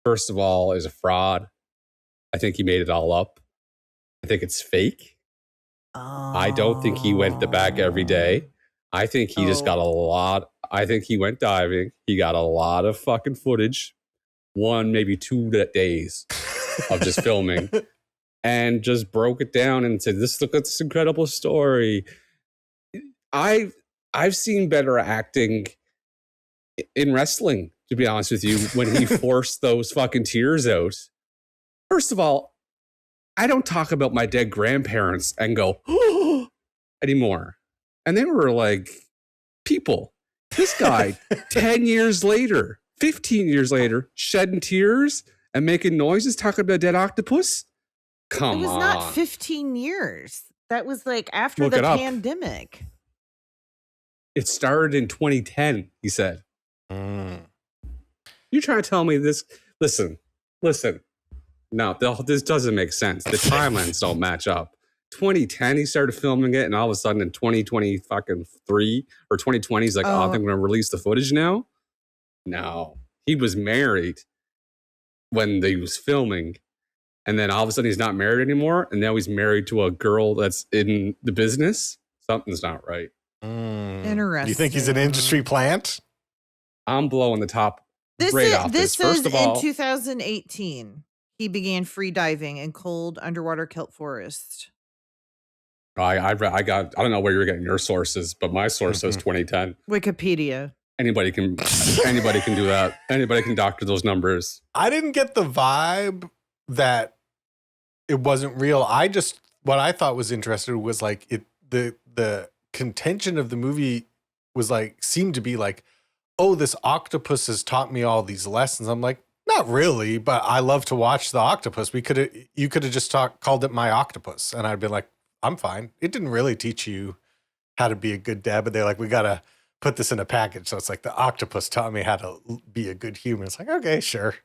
first of all, is a fraud. I think he made it all up. I think it's fake. I don't think he went to back every day. I think he just got a lot. I think he went diving. He got a lot of fucking footage. 1, maybe 2 days of just filming, and just broke it down and said, look at this incredible story. I've seen better acting in wrestling, to be honest with you, when he forced those fucking tears out. First of all, I don't talk about my dead grandparents and go, oh, anymore. And they were like people. This guy, 10 years later, 15 years later, shedding tears and making noises talking about a dead octopus? Come on. It was not 15 years. That was like after the pandemic. It started in 2010, he said. You're trying to tell me this? Listen. No, this doesn't make sense. The timelines don't match up. 2010 he started filming it, and all of a sudden in 2023 or 2020 he's like, oh, I think I'm going to release the footage now. No, he was married when he was filming, and then all of a sudden he's not married anymore, and now he's married to a girl that's in the business. Something's not right. Interesting. Do you think he's an industry plant? I'm blowing the top This right is off this. First is of all, in 2018. He began free diving in cold underwater kelp forest. I don't know where you're getting your sources, but my source says 2010. Wikipedia. Anybody can do that. Anybody can doctor those numbers. I didn't get the vibe that it wasn't real. What I thought was interesting was like the contention of the movie was like, seemed to be like, oh, this octopus has taught me all these lessons. I'm like, not really, but I love to watch the octopus. You could have just called it My Octopus, and I'd be like, I'm fine. It didn't really teach you how to be a good dad, but they're like, we got to put this in a package. So it's like the octopus taught me how to be a good human. It's like, okay, sure.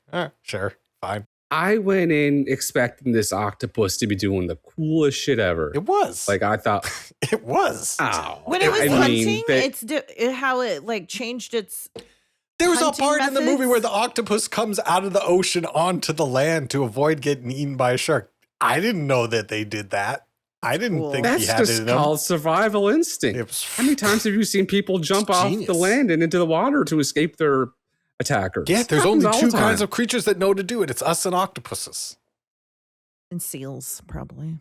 Sure. Fine. I went in expecting this octopus to be doing the coolest shit ever. It was. Like, I thought. It was. Oh, When it was hunting, they- how it like changed its. There was a hunting part in the movie methods? where the octopus comes out of the ocean onto the land to avoid getting eaten by a shark. I didn't know that they did that. I didn't Cool. think That's he had it just in him. called survival instinct. It was- How many times have you seen people jump off genius. the land and into the water to escape their attackers? Yeah, there's Happens only all two the time. kinds of creatures that know to do it. It's us and octopuses. And seals, probably.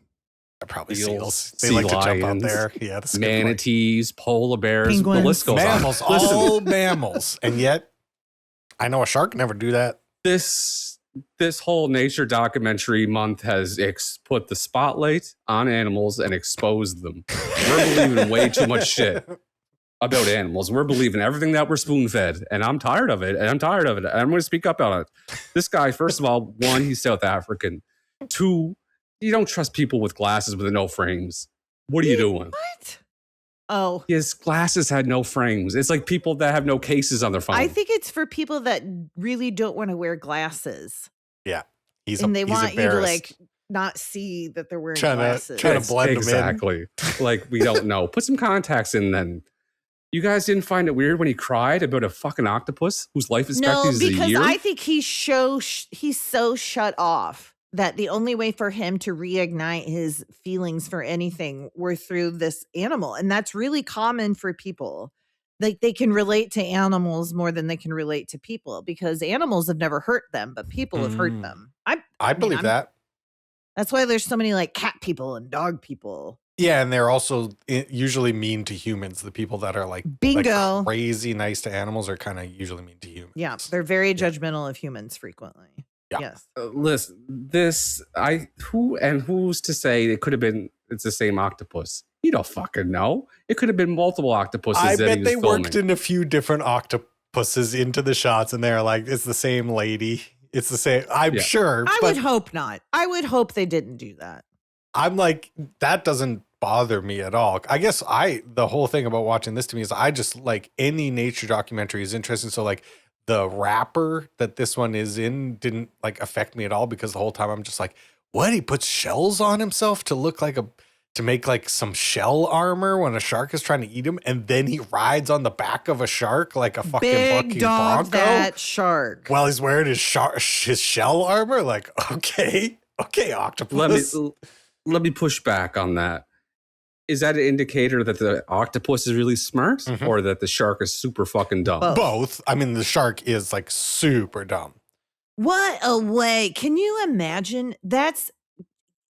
Probably Seals, seals. They sea like to jump out lions, there. Yeah, that's a good point. manatees, polar bears, Penguins. the list goes Mammals, on. Listen, all mammals. And yet, I know a shark never do that. this whole nature documentary month has put the spotlight on animals and exposed them. We're believing way too much shit about animals. We're believing everything that we're spoon fed, and I'm tired of it. And I'm going to speak up on it. This guy, first of all, one, he's South African. Two, you don't trust people with glasses with no frames. What are you doing? What? Oh, His glasses had no frames. It's like people that have no cases on their phone. I think it's for people that really don't want to wear glasses. Yeah. He's And they he's want you to embarrassed. like not see that they're wearing Trying to- glasses. trying to Yes, blend 'em in. exactly. Like, we don't know. Put some contacts in then. You guys didn't find it weird when he cried about a fucking octopus whose life expectancy No, is a because year? I think he's so shut off that the only way for him to reignite his feelings for anything were through this animal. And that's really common for people. Like they can relate to animals more than they can relate to people because animals have never hurt them, but people have hurt Mm. them. I believe that. That's why there's so many like cat people and dog people. Yeah, and they're also usually mean to humans. The people that are like Bingo. crazy nice to animals are kind of usually mean to humans. Yeah, they're very judgmental of humans frequently. Yeah. Yes. Listen, who's to say it's the same octopus? You don't fucking know. It could have been multiple octopuses. I that bet he was they filming. worked in a few different octopuses into the shots, and they're like, it's the same lady. It's the same. I'm Yeah. sure. I but would hope not. I would hope they didn't do that. I'm like, that doesn't bother me at all. I guess the whole thing about watching this to me is I just like any nature documentary is interesting. So like the wrapper that this one is in didn't like affect me at all because the whole time I'm just like, what? He puts shells on himself to look like to make like some shell armor when a shark is trying to eat him, and then he rides on the back of a shark like a fucking Big dog bronco that shark. while he's wearing his shell armor. Like, okay, octopus. Let me push back on that. Is that an indicator that the octopus is really smart Mhm. or that the shark is super fucking dumb? Both. Both. I mean, the shark is like super dumb. What a way. Can you imagine? That's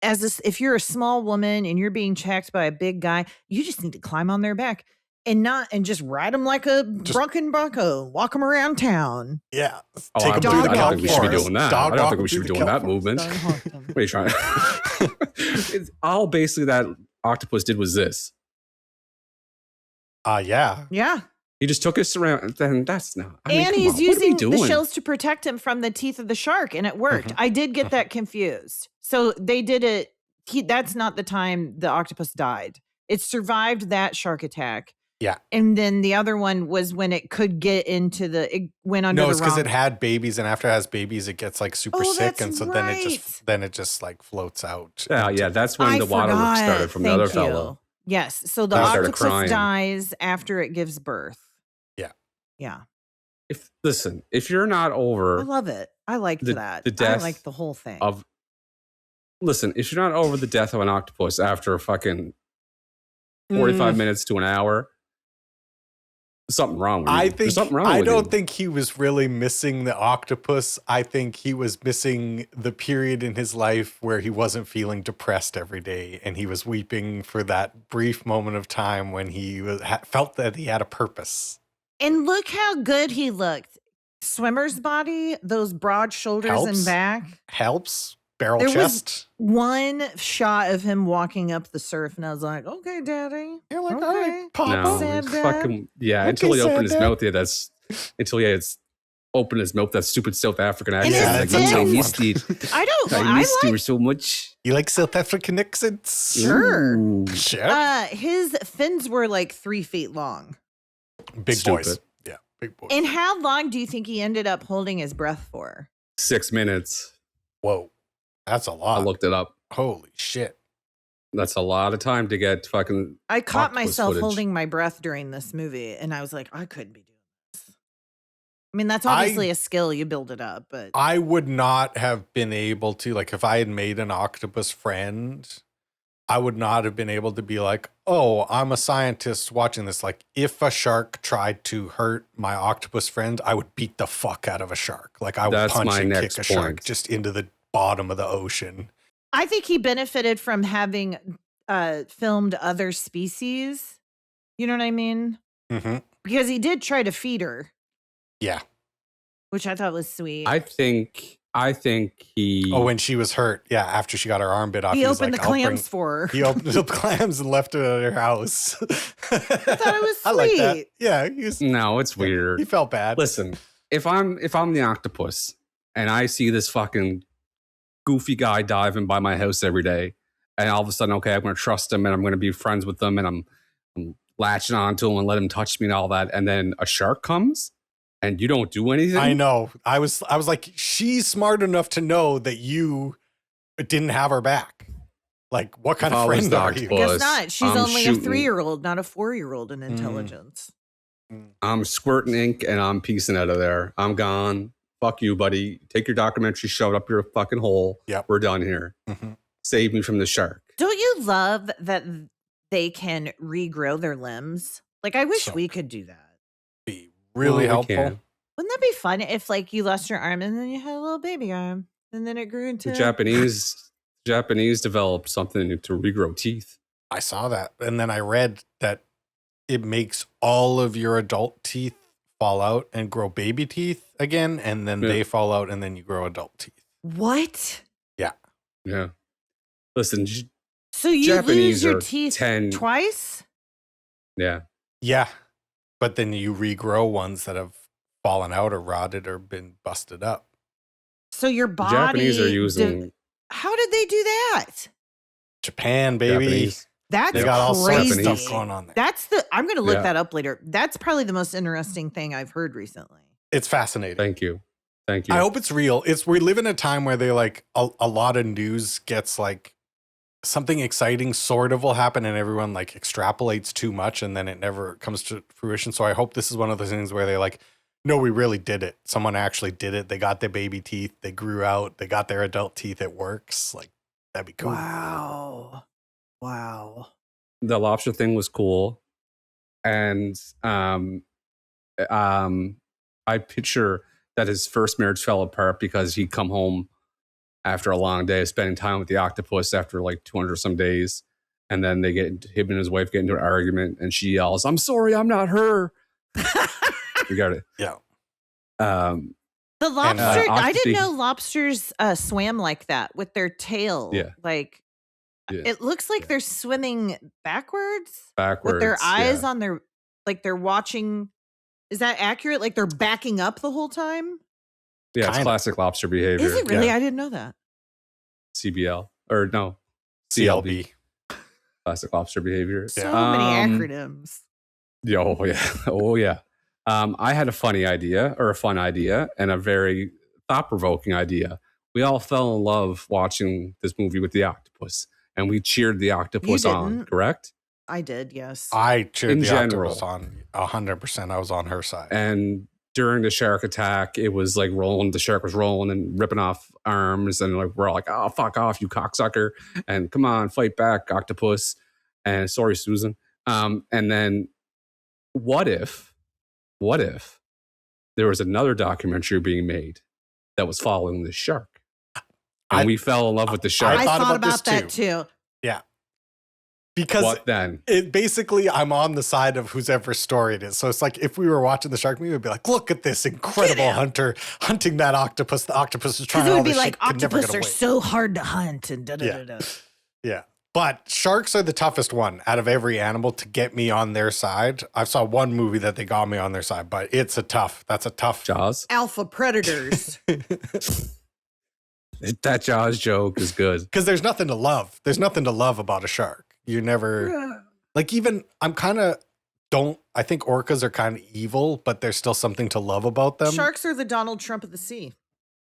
if you're a small woman and you're being checked by a big guy, you just need to climb on their back and just ride them like a drunken bronco, walk them around town. Yeah. Oh, Take I him don't through the think kelp we should be forest. doing that. Dog I don't walk think him we should be through doing the that kelp movement. Don't haunt them. What are you trying? It's all basically that octopus did was this. Yeah. Yeah. He just took his surround. Then that's not. I mean, And come he's on, what are we using the doing? shells to protect him from the teeth of the shark, and it worked. Mhm. I did get that confused. So they did it. That's not the time the octopus died. It survived that shark attack, Yeah. And then the other one was when it could get into it went under No, the it's because wrong. it had babies, and after it has babies, it gets like super Oh, sick, that's and so right. then it just like floats out. Yeah, into- yeah, that's when I the waterworks forgot. started from the Thank other you. fellow. Yes. So the I started octopus crying. dies after it gives birth. Yeah. Yeah. If you're not I over love it. I liked the that. death I liked the whole thing. if you're not over the death of an octopus after fucking 45 minutes to an hour, there's something wrong with you. There's something wrong I with don't you. think he was really missing the octopus. I think he was missing the period in his life where he wasn't feeling depressed every day, and he was weeping for that brief moment of time when he felt that he had a purpose. And look how good he looked. Swimmer's body, those broad shoulders Helps. and back. Helps. Barrel There was- chest. One shot of him walking up the surf, and I was like, "Okay, Daddy." You're like, Okay. all right, Papa. No, Sad it's dad. fucking yeah. Okay, Until he opened sad his dad. mouth, until he had opened his mouth, that stupid South African accent. his like, fins- I missed it. I don't. I I missed you like so much. You like South African accents? Sure. Ooh. Sure. his fins were like 3 feet long. Big Stupid. boys. Yeah, big boys. And how long do you think he ended up holding his breath for? 6 minutes. Whoa, that's a lot. I looked it up. Holy shit. That's a lot of time to get fucking. I caught Octopus myself footage. holding my breath during this movie, and I was like, I couldn't be doing this. I mean, that's obviously a skill. You build it up, but I would not have been able to, like, if I had made an octopus friend, I would not have been able to be like, oh, I'm a scientist watching this. Like, if a shark tried to hurt my octopus friend, I would beat the fuck out of a shark. Like, I would That's punch my and kick next a shark point. just into the bottom of the ocean. I think he benefited from having filmed other species. You know what I mean? Mm-hmm. Because he did try to feed her, Yeah. which I thought was sweet. I think he. Oh, when she was hurt. Yeah, after she got her arm bit off. he was opened like, the "I'll clams bring-" for her. He opened up clams and left it at her house. I thought it was I like that. sweet. Yeah, he was. No, it's weird. He felt bad. Listen, if I'm the octopus and I see this fucking goofy guy diving by my house every day, and all of a sudden, okay, I'm going to trust him and I'm going to be friends with him, and I'm latching onto him and let him touch me and all that, and then a shark comes and you don't do anything. I know. I was like, she's smart enough to know that you didn't have her back. Like, what kind If I of was friend the are you? octopus, Guess not. She's I'm only shooting. a 3-year-old, not a 4-year-old in intelligence. I'm squirting ink and I'm piecing out of there. I'm gone. Fuck you, buddy. Take your documentary, shove it up your fucking hole. Yep. We're done here. Mhm. Save me from the shark. Don't you love that they can regrow their limbs? Like, I wish So we could do that. Be really Well, we helpful. can. Wouldn't that be fun if, like, you lost your arm and then you had a little baby arm, and then it grew into The Japanese developed something to regrow teeth. I saw that. And then I read that it makes all of your adult teeth fall out and grow baby teeth again. And then Yeah. they fall out and then you grow adult teeth. What? Yeah. Listen, So you Japanese lose your are teeth 10 twice? yeah. Yeah. But then you regrow ones that have fallen out or rotted or been busted up. So your The body. Japanese are using How did they do that? Japan, baby. Japanese. That's They got all sorts of crazy. stuff going on there. I'm going to look Yeah. that up later. That's probably the most interesting thing I've heard recently. It's fascinating. Thank you. Thank you. I hope it's real. We live in a time where they like a lot of news gets like something exciting sort of will happen and everyone like extrapolates too much and then it never comes to fruition. So I hope this is one of those things where they like, no, we really did it. Someone actually did it. They got their baby teeth. They grew out. They got their adult teeth. It works. Like, that'd be cool. Wow. The lobster thing was cool. And I picture that his first marriage fell apart because he'd come home after a long day of spending time with the octopus after like 200 some days. And then him and his wife get into an argument and she yells, "I'm sorry, I'm not her." You got it. Yeah. The lobster, I didn't Octopi- know lobsters swam like that with their tail. Yeah. Like, Yeah. it looks like they're swimming backwards Backwards. with their eyes yeah. on their, like they're watching. Is that accurate? Like they're backing up the whole time? Yeah, it's Kinda. classic lobster behavior. Is it really? Yeah. I didn't know that. CBL. Or no, CLB. CLB. Classic lobster behavior. So Yeah. many Um, acronyms. Oh yeah. Oh yeah. I had a funny idea or a fun idea and a very thought-provoking idea. We all fell in love watching this movie with the octopus, and we cheered the You octopus on, didn't. correct? I did, yes. I cheered In the general. octopus on 100%. I was on her side. And during the shark attack, it was like rolling. The shark was rolling and ripping off arms, and like we're all like, "Oh, fuck off, you cocksucker!" And come on, fight back, octopus. And sorry, Susan. And then, what if there was another documentary being made that was following the shark, and we fell in love with the shark? I thought thought about about this that too. Yeah. Because What then? it basically, I'm on the side of whoever story it is. So it's like if we were watching the shark movie, we'd be like, look at this incredible hunter hunting that octopus. The octopus is trying Because it all would be this like, shit, could never octopus get are away. so hard to hunt and da-da-da-da. Yeah. But sharks are the toughest one out of every animal to get me on their side. I saw one movie that they got me on their side, but that's a tough Jaws. Alpha predators. That Jaws joke is good. Because there's nothing to love. There's nothing to love about a shark. You never, like even, I think orcas are kind of evil, but there's still something to love about them. Sharks are the Donald Trump of the sea.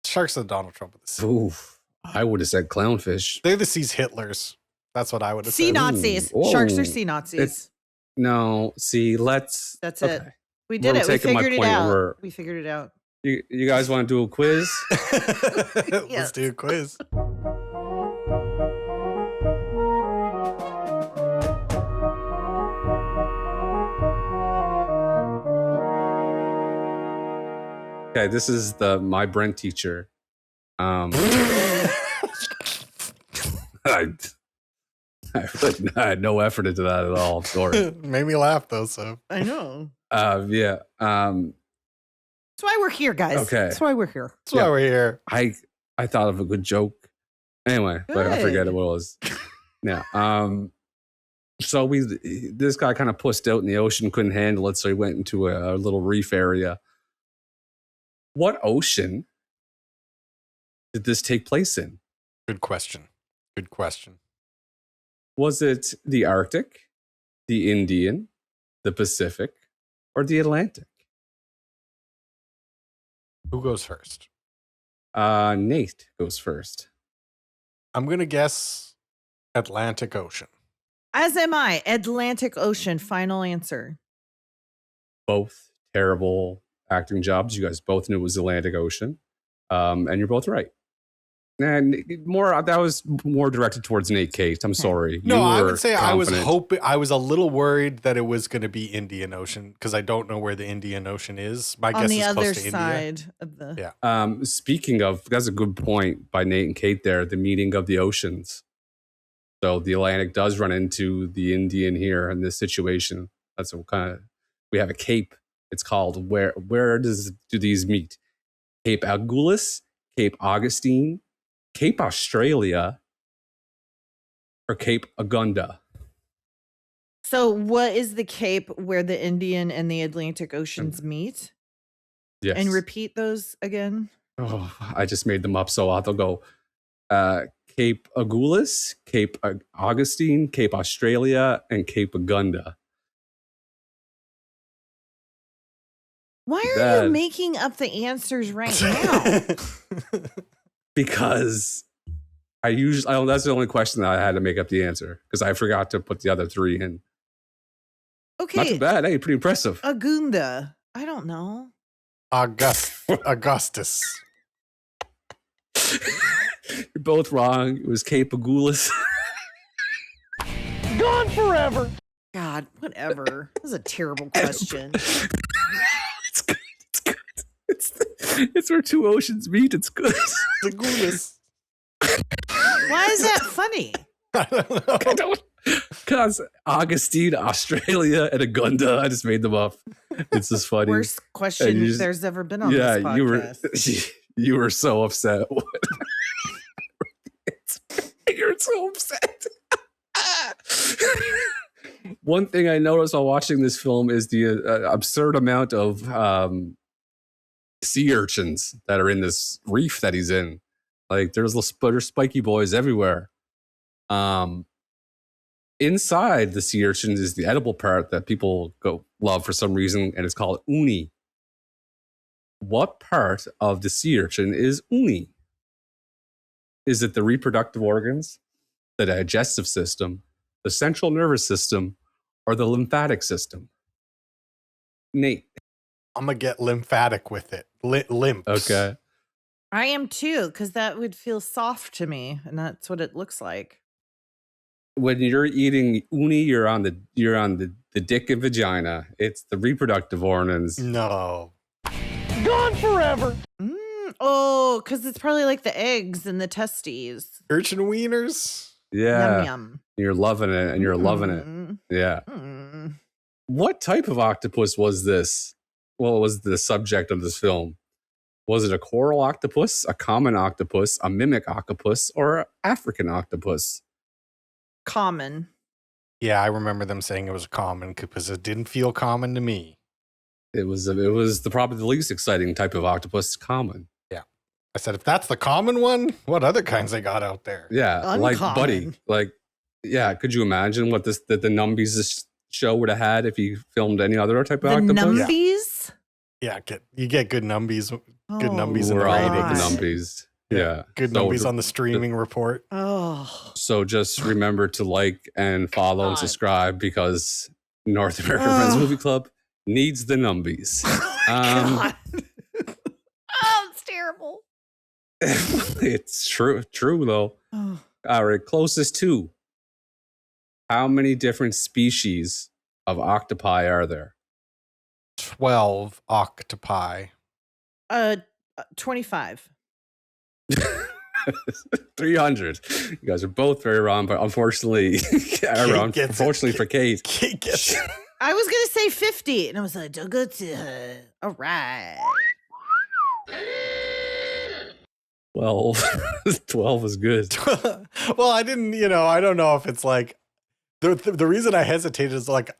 Sharks are the Donald Trump of the sea. Oof. I would have said clownfish. They're the sea's Hitlers. That's what I would have Sea said. Nazis. Ooh. Sharks are Whoa. sea Nazis. No, see, let's. That's it. okay. We did We're it. We taking my figured it point. out. We figured it out. You guys want to do a quiz? Let's Yes. do a quiz. Okay, this is my Brent teacher. I had no effort into that at all. Sorry. Made me laugh though. So I know. Yeah. That's why we're here, guys. Okay. That's why we're here. that's why we're here. I thought of a good joke. Anyway, but I forget what it was. Yeah. So this guy kind of pussed out in the ocean, couldn't handle it, so he went into a little reef area. What ocean did this take place in? Good question. Good question. Was it the Arctic, the Indian, the Pacific, or the Atlantic? Who goes first? Nate goes first. I'm gonna guess Atlantic Ocean. As am I. Atlantic Ocean. Final answer. Both terrible acting jobs. You guys both knew it was Atlantic Ocean, and you're both right. And that was more directed towards Nate Kate. I'm sorry. No, I were would say I was confident. hoping. I was a little worried that it was going to be Indian Ocean because I don't know where the Indian Ocean is. My On guess the is other close to India. side of the. Yeah. Speaking of, that's a good point by Nate and Kate there, the meeting of the oceans. So the Atlantic does run into the Indian here in this situation. That's what kind of, we have a cape. It's called, where do these meet? Cape Agulhas, Cape Augustine, Cape Australia, or Cape Agunda? So, what is the cape where the Indian and the Atlantic Oceans meet? Yes. And repeat those again. Oh, I just made them up, so I'll go Cape Agulhas, Cape Augustine, Cape Australia, and Cape Agunda. Why are That- you making up the answers right now? Because that's the only question that I had to make up the answer because I forgot to put the other three in. Not too Okay. bad. Hey, pretty impressive. Agunda. I don't know. Augustus. You're both wrong. It was Cape Agulhas. God, whatever. That was a terrible question. It's good. It's good. It's where two oceans meet. It's good. Agulhas. Why is that funny? I don't know. Because Augustine, Australia, and Agunda. I just made them up. It's just funny. Worst question you just- there's ever been on this podcast. you were so upset. You're so upset. One thing I noticed while watching this film is the absurd amount of sea urchins that are in this reef that he's in. Like there's spiky boys everywhere. Inside the sea urchins is the edible part that people go love for some reason, and it's called uni. What part of the sea urchin is uni? Is it the reproductive organs, the digestive system, the central nervous system, or the lymphatic system? Nate. I'm going to get lymphatic with it. Limps. Okay. I am too, because that would feel soft to me, and that's what it looks like. When you're eating uni, you're on the dick and vagina. It's the reproductive organs. No. Gone forever. Oh, because it's probably like the eggs and the testes. Urchin wieners? Yeah. Yum yum. You're loving it, and you're loving it. Yeah. What type of octopus was this? What was the subject of this film? Was it a coral octopus, a common octopus, a mimic octopus, or an African octopus? Common. Yeah, I remember them saying it was common because it didn't feel common to me. It was probably the least exciting type of octopus, common. Yeah. I said, if that's the common one, what other kinds they got out there? Yeah, like Uncommon. Buddy. Like, yeah, could you imagine what the Numbies show would have had if you filmed any other type of The octopus? numbies? Yeah, you get good numbies. Good Oh, numbies in the We're all ratings. about the God. Numbies. Yeah. Good So numbies on the streaming report. Oh. So just remember to like and follow and God. subscribe because North American Friends Movie Club needs the numbies. God. Oh, it's terrible. It's true though. Oh. All right, closest to. How many different species of octopi are there? 12 octopi. 25. 300. You guys are both very wrong, but unfortunately, gets it. unfortunately for Kate, Kate gets it. I was going to say 50. And I was like, don't go to her. All right. 12 is good. Well, I didn't, I don't know if it's like the reason I hesitated is like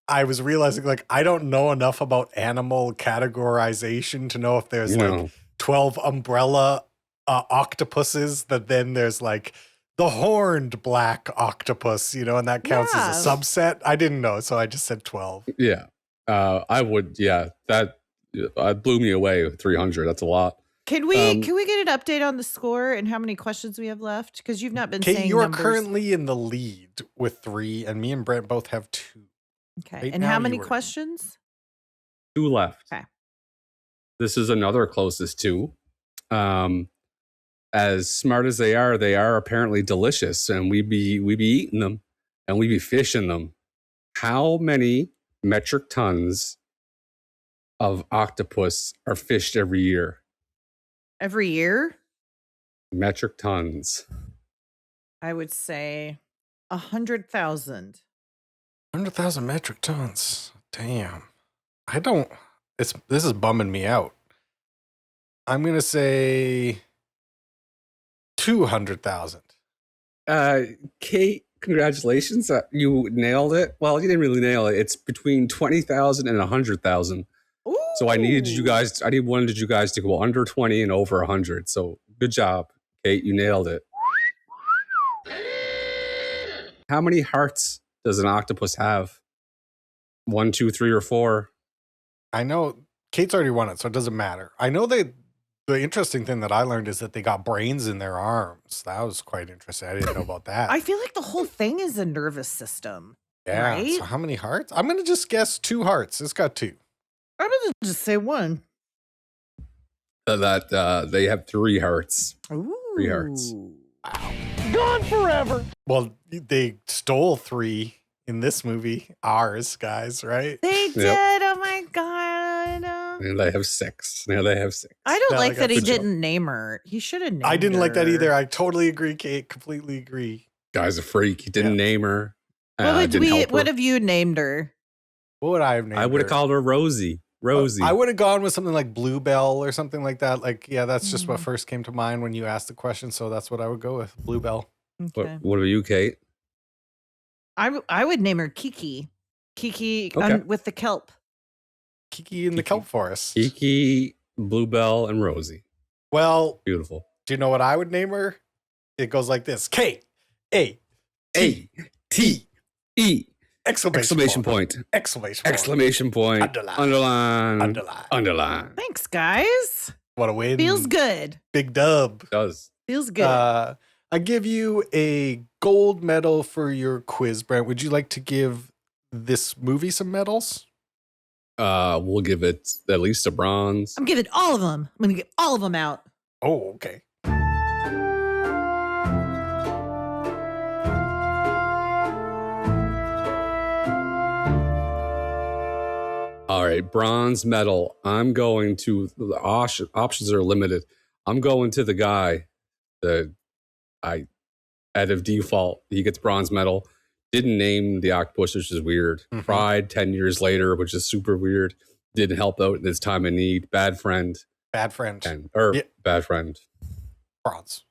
I was realizing like I don't know enough about animal categorization to know if there's like 12 umbrella octopuses that then there's like the horned black octopus, and that counts as a subset. I didn't know, so I just said 12. Yeah. I would, that blew me away with 300. That's a lot. Can we get an update on the score and how many questions we have left? Because you've not been Kate, saying you are numbers. currently in the lead with 3, and me and Brent both have 2. Okay. Right And now how you many were- questions? 2 left. Okay. This is another closest to. As smart as they are apparently delicious, and we be eating them, and we be fishing them. How many metric tons of octopus are fished every year? Every year? Metric tons. I would say 100,000. 100,000 metric tons. Damn. This is bumming me out. I'm going to say 200,000. Kate, congratulations. You nailed it. Well, you didn't really nail it. It's between 20,000 and 100,000. So I wanted you guys to go under 20 and over 100. So good job, Kate. You nailed it. How many hearts does an octopus have? 1, 2, 3, or 4? I know Kate's already won it, so it doesn't matter. I know the interesting thing that I learned is that they got brains in their arms. That was quite interesting. I didn't know about that. I feel like the whole thing is a nervous system. Yeah. Right? So how many hearts? I'm going to just guess 2 hearts. It's got 2. I'm going to just say 1. That they have 3 hearts. Ooh. 3 hearts. Gone forever. Well, they stole 3 in this movie. Ours, guys, right? They did. Oh my God. And they have 6. Now they have 6. I don't Yeah, like I got that he the joke. didn't name her. He should have named her. I didn't like that either. I totally agree, Kate. Completely agree. Guy's a freak. He didn't name her. What Didn't help her. would have you named her? What would I have named I would have her? called her Rosie. Rosie. I would have gone with something like Bluebell or something like that. Like, yeah, that's just what first came to mind when you asked the question. So that's what I would go with. Bluebell. Okay. What about you, Kate? I would name her Kiki. Kiki Okay. with the kelp. Kiki in the kelp forest. Kiki, Bluebell, and Rosie. Well, Beautiful. do you know what I would name her? It goes like this. K-A-T-E-E. Exclamation point. Exclamation point. Exclamation point. Underline. Underline. Thanks, guys. What a win. Feels good. Big dub. It does. Feels good. I give you a gold medal for your quiz, Brent. Would you like to give this movie some medals? We'll give it at least a bronze. I'm giving all of them. I'm going to get all of them out. Oh, okay. All right, bronze medal. I'm going to the options are limited. I'm going to the guy that out of default he gets bronze medal. Didn't name the octopus, which is weird. Tried 10 years later, which is super weird. Didn't help out in his time of need. Bad friend. Bad friend. Bad friend. Bronze.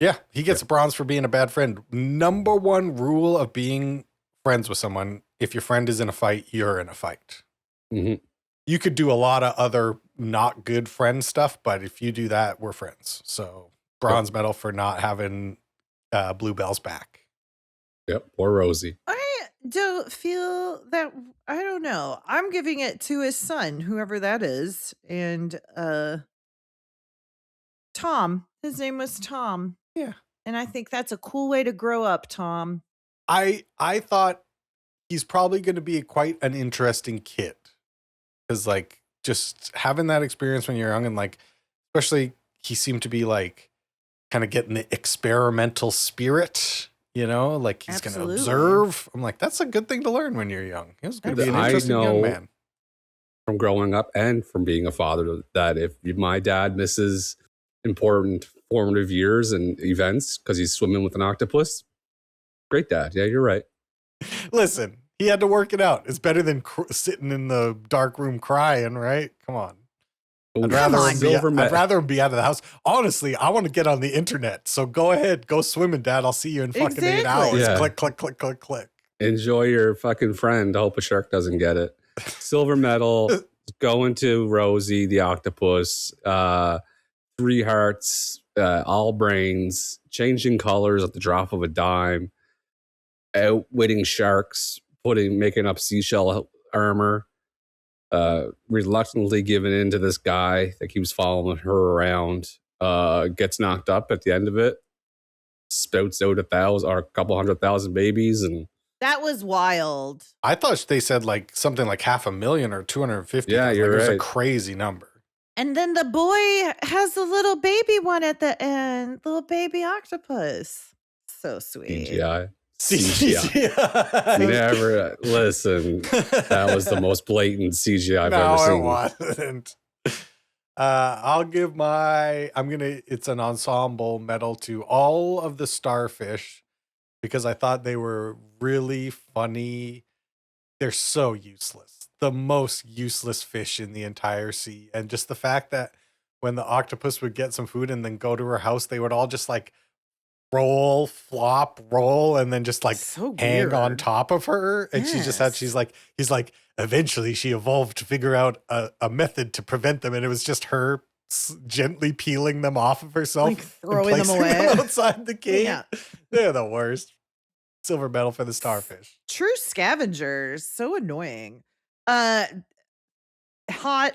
Yeah, he gets a bronze for being a bad friend. Number one rule of being friends with someone: if your friend is in a fight, you're in a fight. Mm-hmm. You could do a lot of other not good friend stuff, but if you do that, we're friends. So bronze medal for not having Bluebell's back. Yep, poor Rosie. I don't feel that. I don't know. I'm giving it to his son, whoever that is. And Tom. His name was Tom. Yeah. And I think that's a cool way to grow up, Tom. I thought he's probably going to be quite an interesting kid. Because, like, just having that experience when you're young and, like, especially he seemed to be, like, kind of getting the experimental spirit, you know? Like, he's going to observe. I'm like, that's a good thing to learn when you're young. He was going to be an interesting young man. From growing up and from being a father that if my dad misses important formative years and events because he's swimming with an octopus, great dad. Yeah, you're right. Listen. He had to work it out. It's better than sitting in the dark room crying, right? Come on. I'd rather him be out of the house. Honestly, I want to get on the internet. So go ahead. Go swimming, Dad. I'll see you in fucking 8 hours. Yeah. Click, click, click, click, click. Enjoy your fucking friend. I hope a shark doesn't get it. Silver medal going to Rosie the octopus. 3 hearts, all brains, changing colors at the drop of a dime, outwitting sharks, making up seashell armor, reluctantly giving in to this guy that keeps following her around, gets knocked up at the end of it, spouts out a couple 100,000 babies, and that was wild. I thought they said like something like 500,000 or 250. Yeah, you're right. It was a crazy number. And then the boy has the little baby one at the end, little baby octopus. So sweet. CGI. Never listen. That was the most blatant CGI I've ever seen. No, it wasn't. It's an ensemble medal to all of the starfish because I thought they were really funny. They're so useless. The most useless fish in the entire sea. And just the fact that when the octopus would get some food and then go to her house, they would all just like roll, flop, roll, and then just like hang on top of her. And he's like, eventually she evolved to figure out a method to prevent them. And it was just her gently peeling them off of herself, like throwing them away outside the cave. Yeah. They're the worst. Silver medal for the starfish. True scavengers. So annoying. Hot,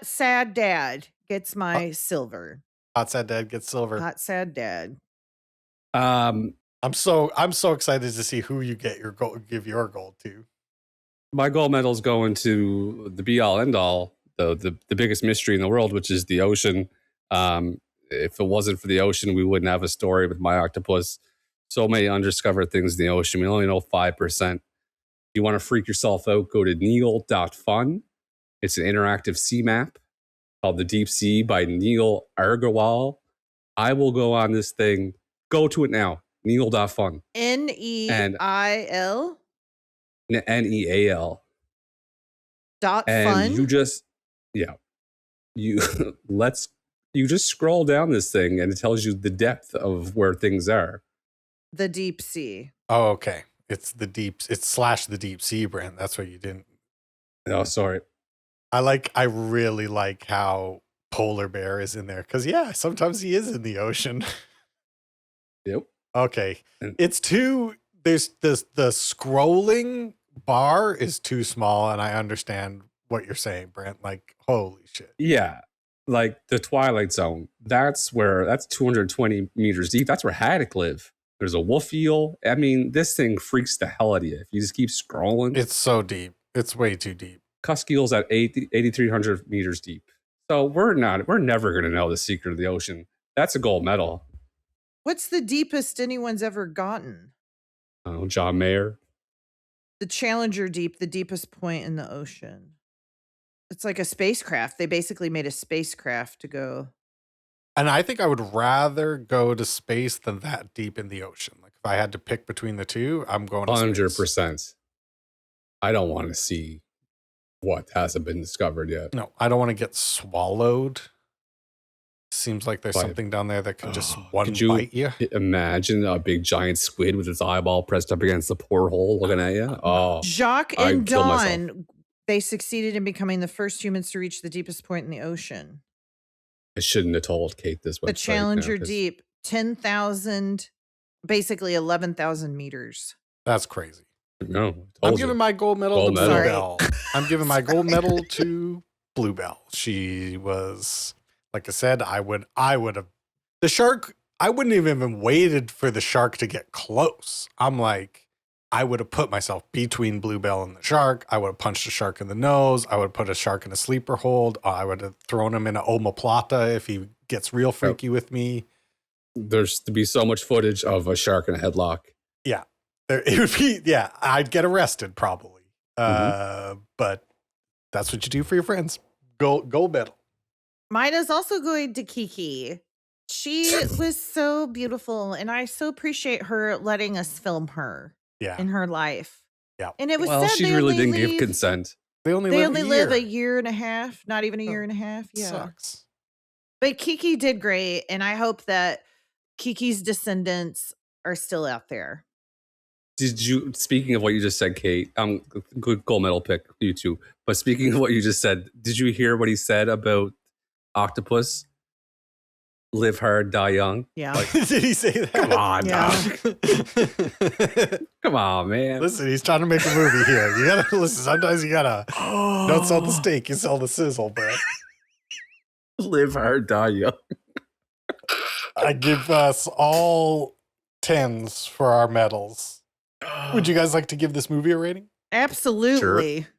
sad dad gets my silver. Hot, sad dad gets silver. Hot, sad dad. I'm so excited to see who you give your gold to. My gold medal is going to the be all end all, the biggest mystery in the world, which is the ocean. If it wasn't for the ocean, we wouldn't have a story with my octopus. So many undiscovered things in the ocean. We only know 5%. If you want to freak yourself out, go to neil.fun. It's an interactive sea map called The Deep Sea by Neil Argawal. I will go on this thing. Go to it now. Neil.fun. NEIL? NEAL. .fun? You just scroll down this thing and it tells you the depth of where things are. The deep sea. Oh, okay. It's the deep sea, Brent. That's what you didn't. No, sorry. I really like how polar bear is in there. Cause yeah, sometimes he is in the ocean. Yep. Okay. There's the scrolling bar is too small, and I understand what you're saying, Brent. Like, holy shit. Yeah. Like the Twilight Zone. That's 220 meters deep. That's where haddock live. There's a wolf eel. I mean, this thing freaks the hell out of you. If you just keep scrolling. It's so deep. It's way too deep. Cusk eels at 8,300 meters deep. So we're never going to know the secret of the ocean. That's a gold medal. What's the deepest anyone's ever gotten? Oh, John Mayer. The Challenger Deep, the deepest point in the ocean. It's like a spacecraft. They basically made a spacecraft to go. And I think I would rather go to space than that deep in the ocean. Like if I had to pick between the two, I'm going to 100%. I don't want to see what hasn't been discovered yet. No, I don't want to get swallowed. Seems like there's something down there that could just bite you. Imagine a big giant squid with its eyeball pressed up against the porthole looking at you. Oh, Jacques and Dawn, they succeeded in becoming the first humans to reach the deepest point in the ocean. I shouldn't have told Kate this. The Challenger Deep, 10,000, basically 11,000 meters. That's crazy. No, I'm giving my gold medal to Bluebell. I'm giving my gold medal to Bluebell. She was, like I said, I would have, the shark, I wouldn't even waited for the shark to get close. I'm like, I would have put myself between Bluebell and the shark. I would have punched the shark in the nose. I would have put a shark in a sleeper hold. I would have thrown him in an omoplata if he gets real freaky with me. There's to be so much footage of a shark in a headlock. Yeah. It would be, yeah, I'd get arrested probably. But that's what you do for your friends. Gold medal. Mine is also going to Kiki. She was so beautiful, and I so appreciate her letting us film her in her life. Yeah. And it was well, sad she really didn't give consent. They only live a year and a half, not even a year and a half. Yeah. Sucks. But Kiki did great, and I hope that Kiki's descendants are still out there. Did you, speaking of what you just said, Kate, good gold medal pick, you too. But speaking of what you just said, did you hear what he said about octopus? Live hard, die young. Yeah. Like, did he say that? Come on, dog. Come on, man. Listen, he's trying to make a movie here. You gotta listen. Sometimes you gotta don't sell the steak, you sell the sizzle, bro. Live hard, die young. I give us all 10s for our medals. Would you guys like to give this movie a rating? Absolutely. Sure.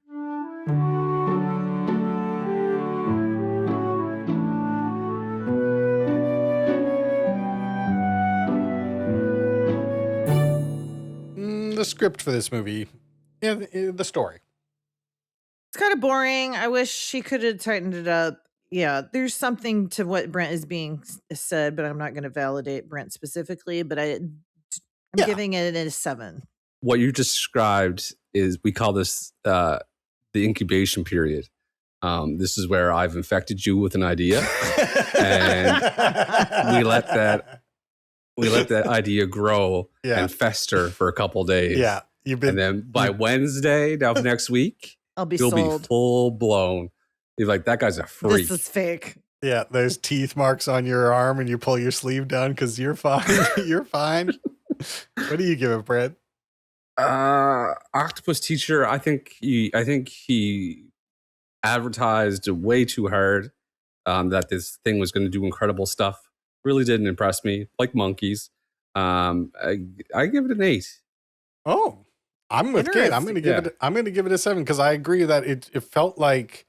The script for this movie, the story. It's kind of boring. I wish she could have tightened it up. Yeah, there's something to what Brent is being said, but I'm not going to validate Brent specifically. But I'm giving it a 7. What you described is, we call this the incubation period. This is where I've infected you with an idea, and we let that idea grow and fester for a couple days. Yeah, and then by Wednesday of next week, you'll be full blown. You're like, that guy's a freak. This is fake. Yeah, there's teeth marks on your arm, and you pull your sleeve down because you're fine. You're fine. What do you give it, Brad? Octopus Teacher. I think he advertised way too hard that this thing was going to do incredible stuff. Really didn't impress me. Like monkeys. I give it an 8. Oh, I'm with Kate. I'm going to give it a 7 because I agree that it felt like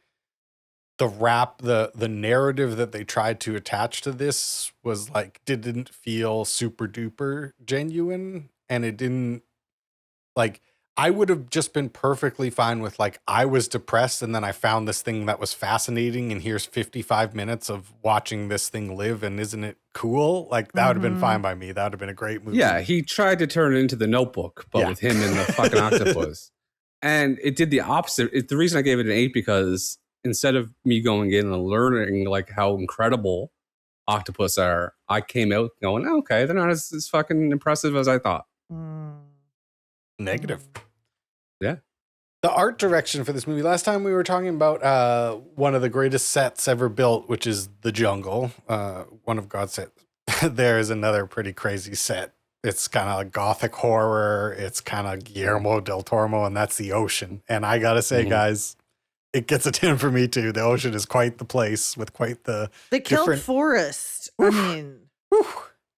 the narrative that they tried to attach to this was like didn't feel super duper genuine, and it didn't, like, I would have just been perfectly fine with, like, I was depressed and then I found this thing that was fascinating, and here's 55 minutes of watching this thing live, and isn't it cool? Like, that would have been fine by me. That would have been a great movie. Yeah, he tried to turn it into The Notebook, but with him and the fucking octopus. And it did the opposite. The reason I gave it an 8 because instead of me going in and learning like how incredible octopus are, I came out going, okay, they're not as fucking impressive as I thought. Negative. Yeah. The art direction for this movie. Last time we were talking about one of the greatest sets ever built, which is the jungle. One of God's sets. There is another pretty crazy set It's kind of like gothic horror. It's kind of Guillermo del Toro, and that's the ocean. And I gotta say, guys, it gets a 10 for me too. The ocean is quite the place with quite the kelp forest. I mean,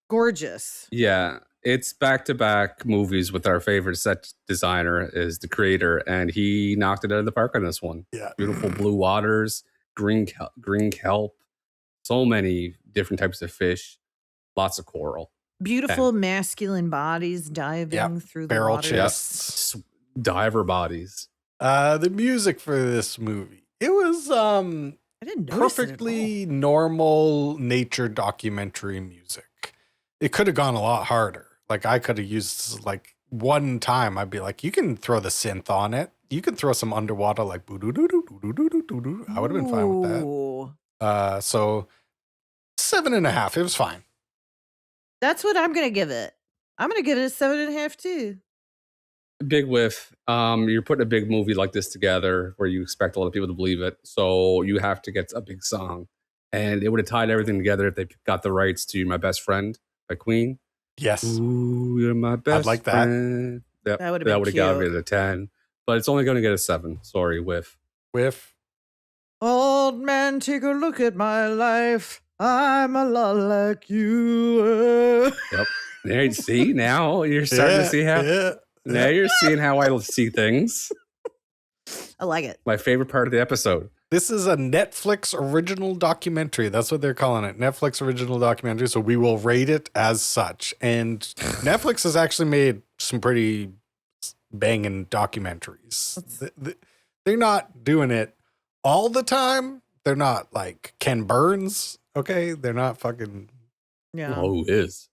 gorgeous. Yeah, it's back-to-back movies with our favorite set designer is the creator, and he knocked it out of the park on this one. Yeah, beautiful blue waters, green kelp, so many different types of fish, lots of coral. Beautiful masculine bodies diving through the barrel water. chests, diver bodies. The music for this movie, it was I didn't notice perfectly normal nature documentary music. It could have gone a lot harder. Like I could have used like one time. I'd be like, you can throw the synth on it. You can throw some underwater like boo doo doo doo doo doo doo doo. I would have been fine with that. So 7.5. It was fine. That's what I'm gonna give it. I'm gonna give it a 7.5 too. Big whiff. You're putting a big movie like this together where you expect a lot of people to believe it. So you have to get a big song. And it would have tied everything together if they got the rights to My Best Friend by Queen. Yes. Ooh, you're my best I'd like that. friend. That would been have got it a 10. But it's only going to get a 7. Sorry, whiff. Old man, take a look at my life. I'm a lot like you. Yep. There you see, now you're starting to see how now you're seeing how I see things. I like it. My favorite part of the episode. This is a Netflix original documentary. That's what they're calling it. Netflix original documentary. So we will rate it as such. And Netflix has actually made some pretty banging documentaries. They're not doing it all the time. They're not like Ken Burns. Okay. They're not fucking. Yeah. Oh, who is?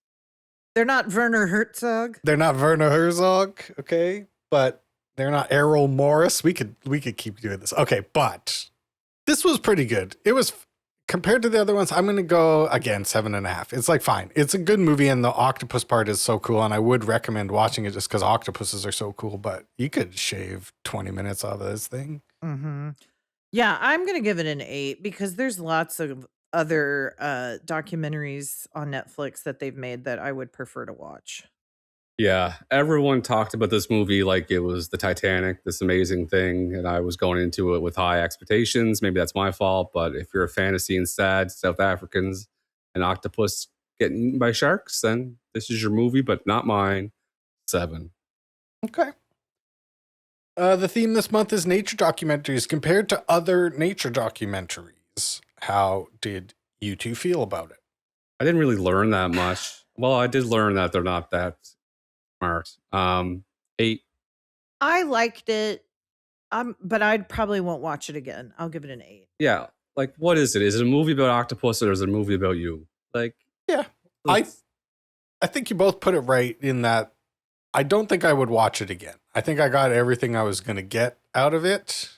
They're not Werner Herzog. They're not Werner Herzog. Okay. But they're not Errol Morris. We could keep doing this. Okay. But this was pretty good. It was compared to the other ones. I'm going to go again, 7.5. It's like fine. It's a good movie. And the octopus part is so cool. And I would recommend watching it just because octopuses are so cool, but you could shave 20 minutes off of this thing. Mm-hmm. Yeah. I'm going to give it an 8 because there's lots of other documentaries on Netflix that they've made that I would prefer to watch. Yeah, everyone talked about this movie like it was the Titanic, this amazing thing, and I was going into it with high expectations. Maybe that's my fault, but if you're a fantasy and sad South Africans and octopus getting eaten by sharks, then this is your movie, but not mine. 7. Okay. The theme this month is nature documentaries compared to other nature documentaries. How did you two feel about it? I didn't really learn that much. Well, I did learn that they're not that smart. 8. I liked it, but I probably won't watch it again. I'll give it an 8. Yeah, like what is it? Is it a movie about octopus or is it a movie about you? Like, yeah, I think you both put it right in that I don't think I would watch it again. I think I got everything I was going to get out of it.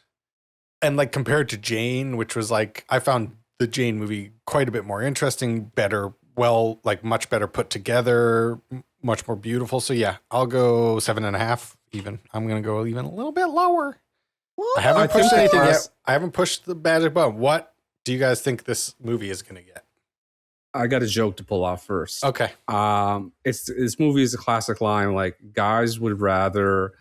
And like compared to Jane, which was like, I found the Jane movie quite a bit more interesting, better, much better put together, much more beautiful. So yeah, I'll go 7.5 even. I'm going to go even a little bit lower. Well, I haven't pushed anything yet. I haven't pushed the magic button. What do you guys think this movie is going to get? I got a joke to pull off first. Okay. This movie is a classic line. Like, guys would rather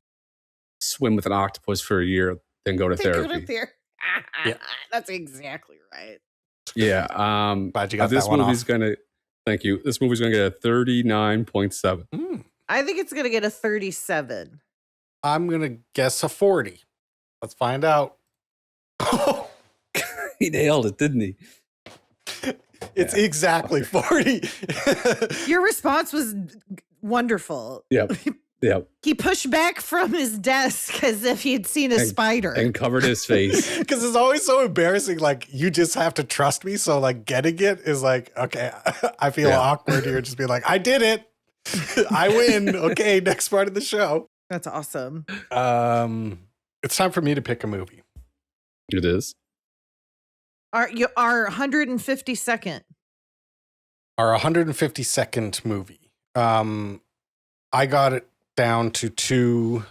swim with an octopus for a year than go to therapy. Yeah. That's exactly right. Yeah. Glad you got this that one movie's off. gonna. Thank you. This movie's gonna get a 39.7. I think it's gonna get a 37. I'm gonna guess a 40. Let's find out. He nailed it, didn't he? It's exactly 40. Your response was wonderful. Yep. Yep. He pushed back from his desk as if he had seen a spider and covered his face. Because it's always so embarrassing. Like, you just have to trust me. So, like, getting it is like, okay, I feel awkward here. Just be like, I did it. I win. Okay, next part of the show. That's awesome. It's time for me to pick a movie. It is. Our 152nd. Our 152nd movie. I got it down to 2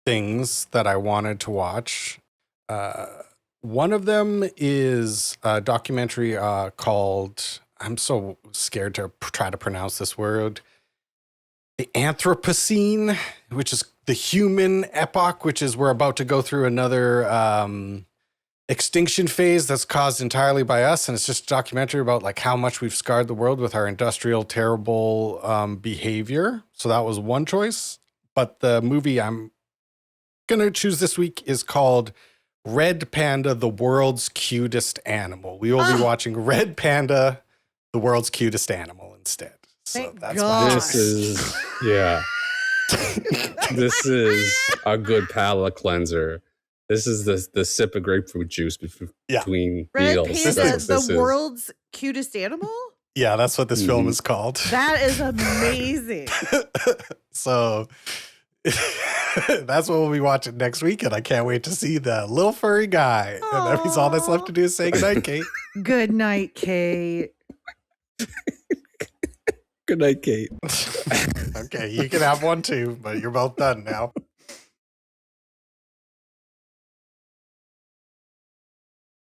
things that I wanted to watch. One of them is a documentary called, I'm so scared to try to pronounce this word, the Anthropocene, which is the human epoch, which is we're about to go through another extinction phase that's caused entirely by us. And it's just a documentary about like how much we've scarred the world with our industrial, terrible behavior. So that was one choice. But the movie I'm going to choose this week is called Red Panda, the World's Cutest Animal. We will be watching Red Panda, the World's Cutest Animal instead. So Thank that's God. my This choice. is, yeah. This is a good palate cleanser. This is the sip of grapefruit juice between Red meals. Panda, That's what this the is. world's cutest animal? Yeah, that's what this film Mhm. is called. That is amazing. So that's what we'll be watching next week, and I can't wait to see the little furry guy. And that means all that's left to do is say goodnight, Kate. Good night, Kate. Good night, Kate. Okay, you can have one too, but you're both done now.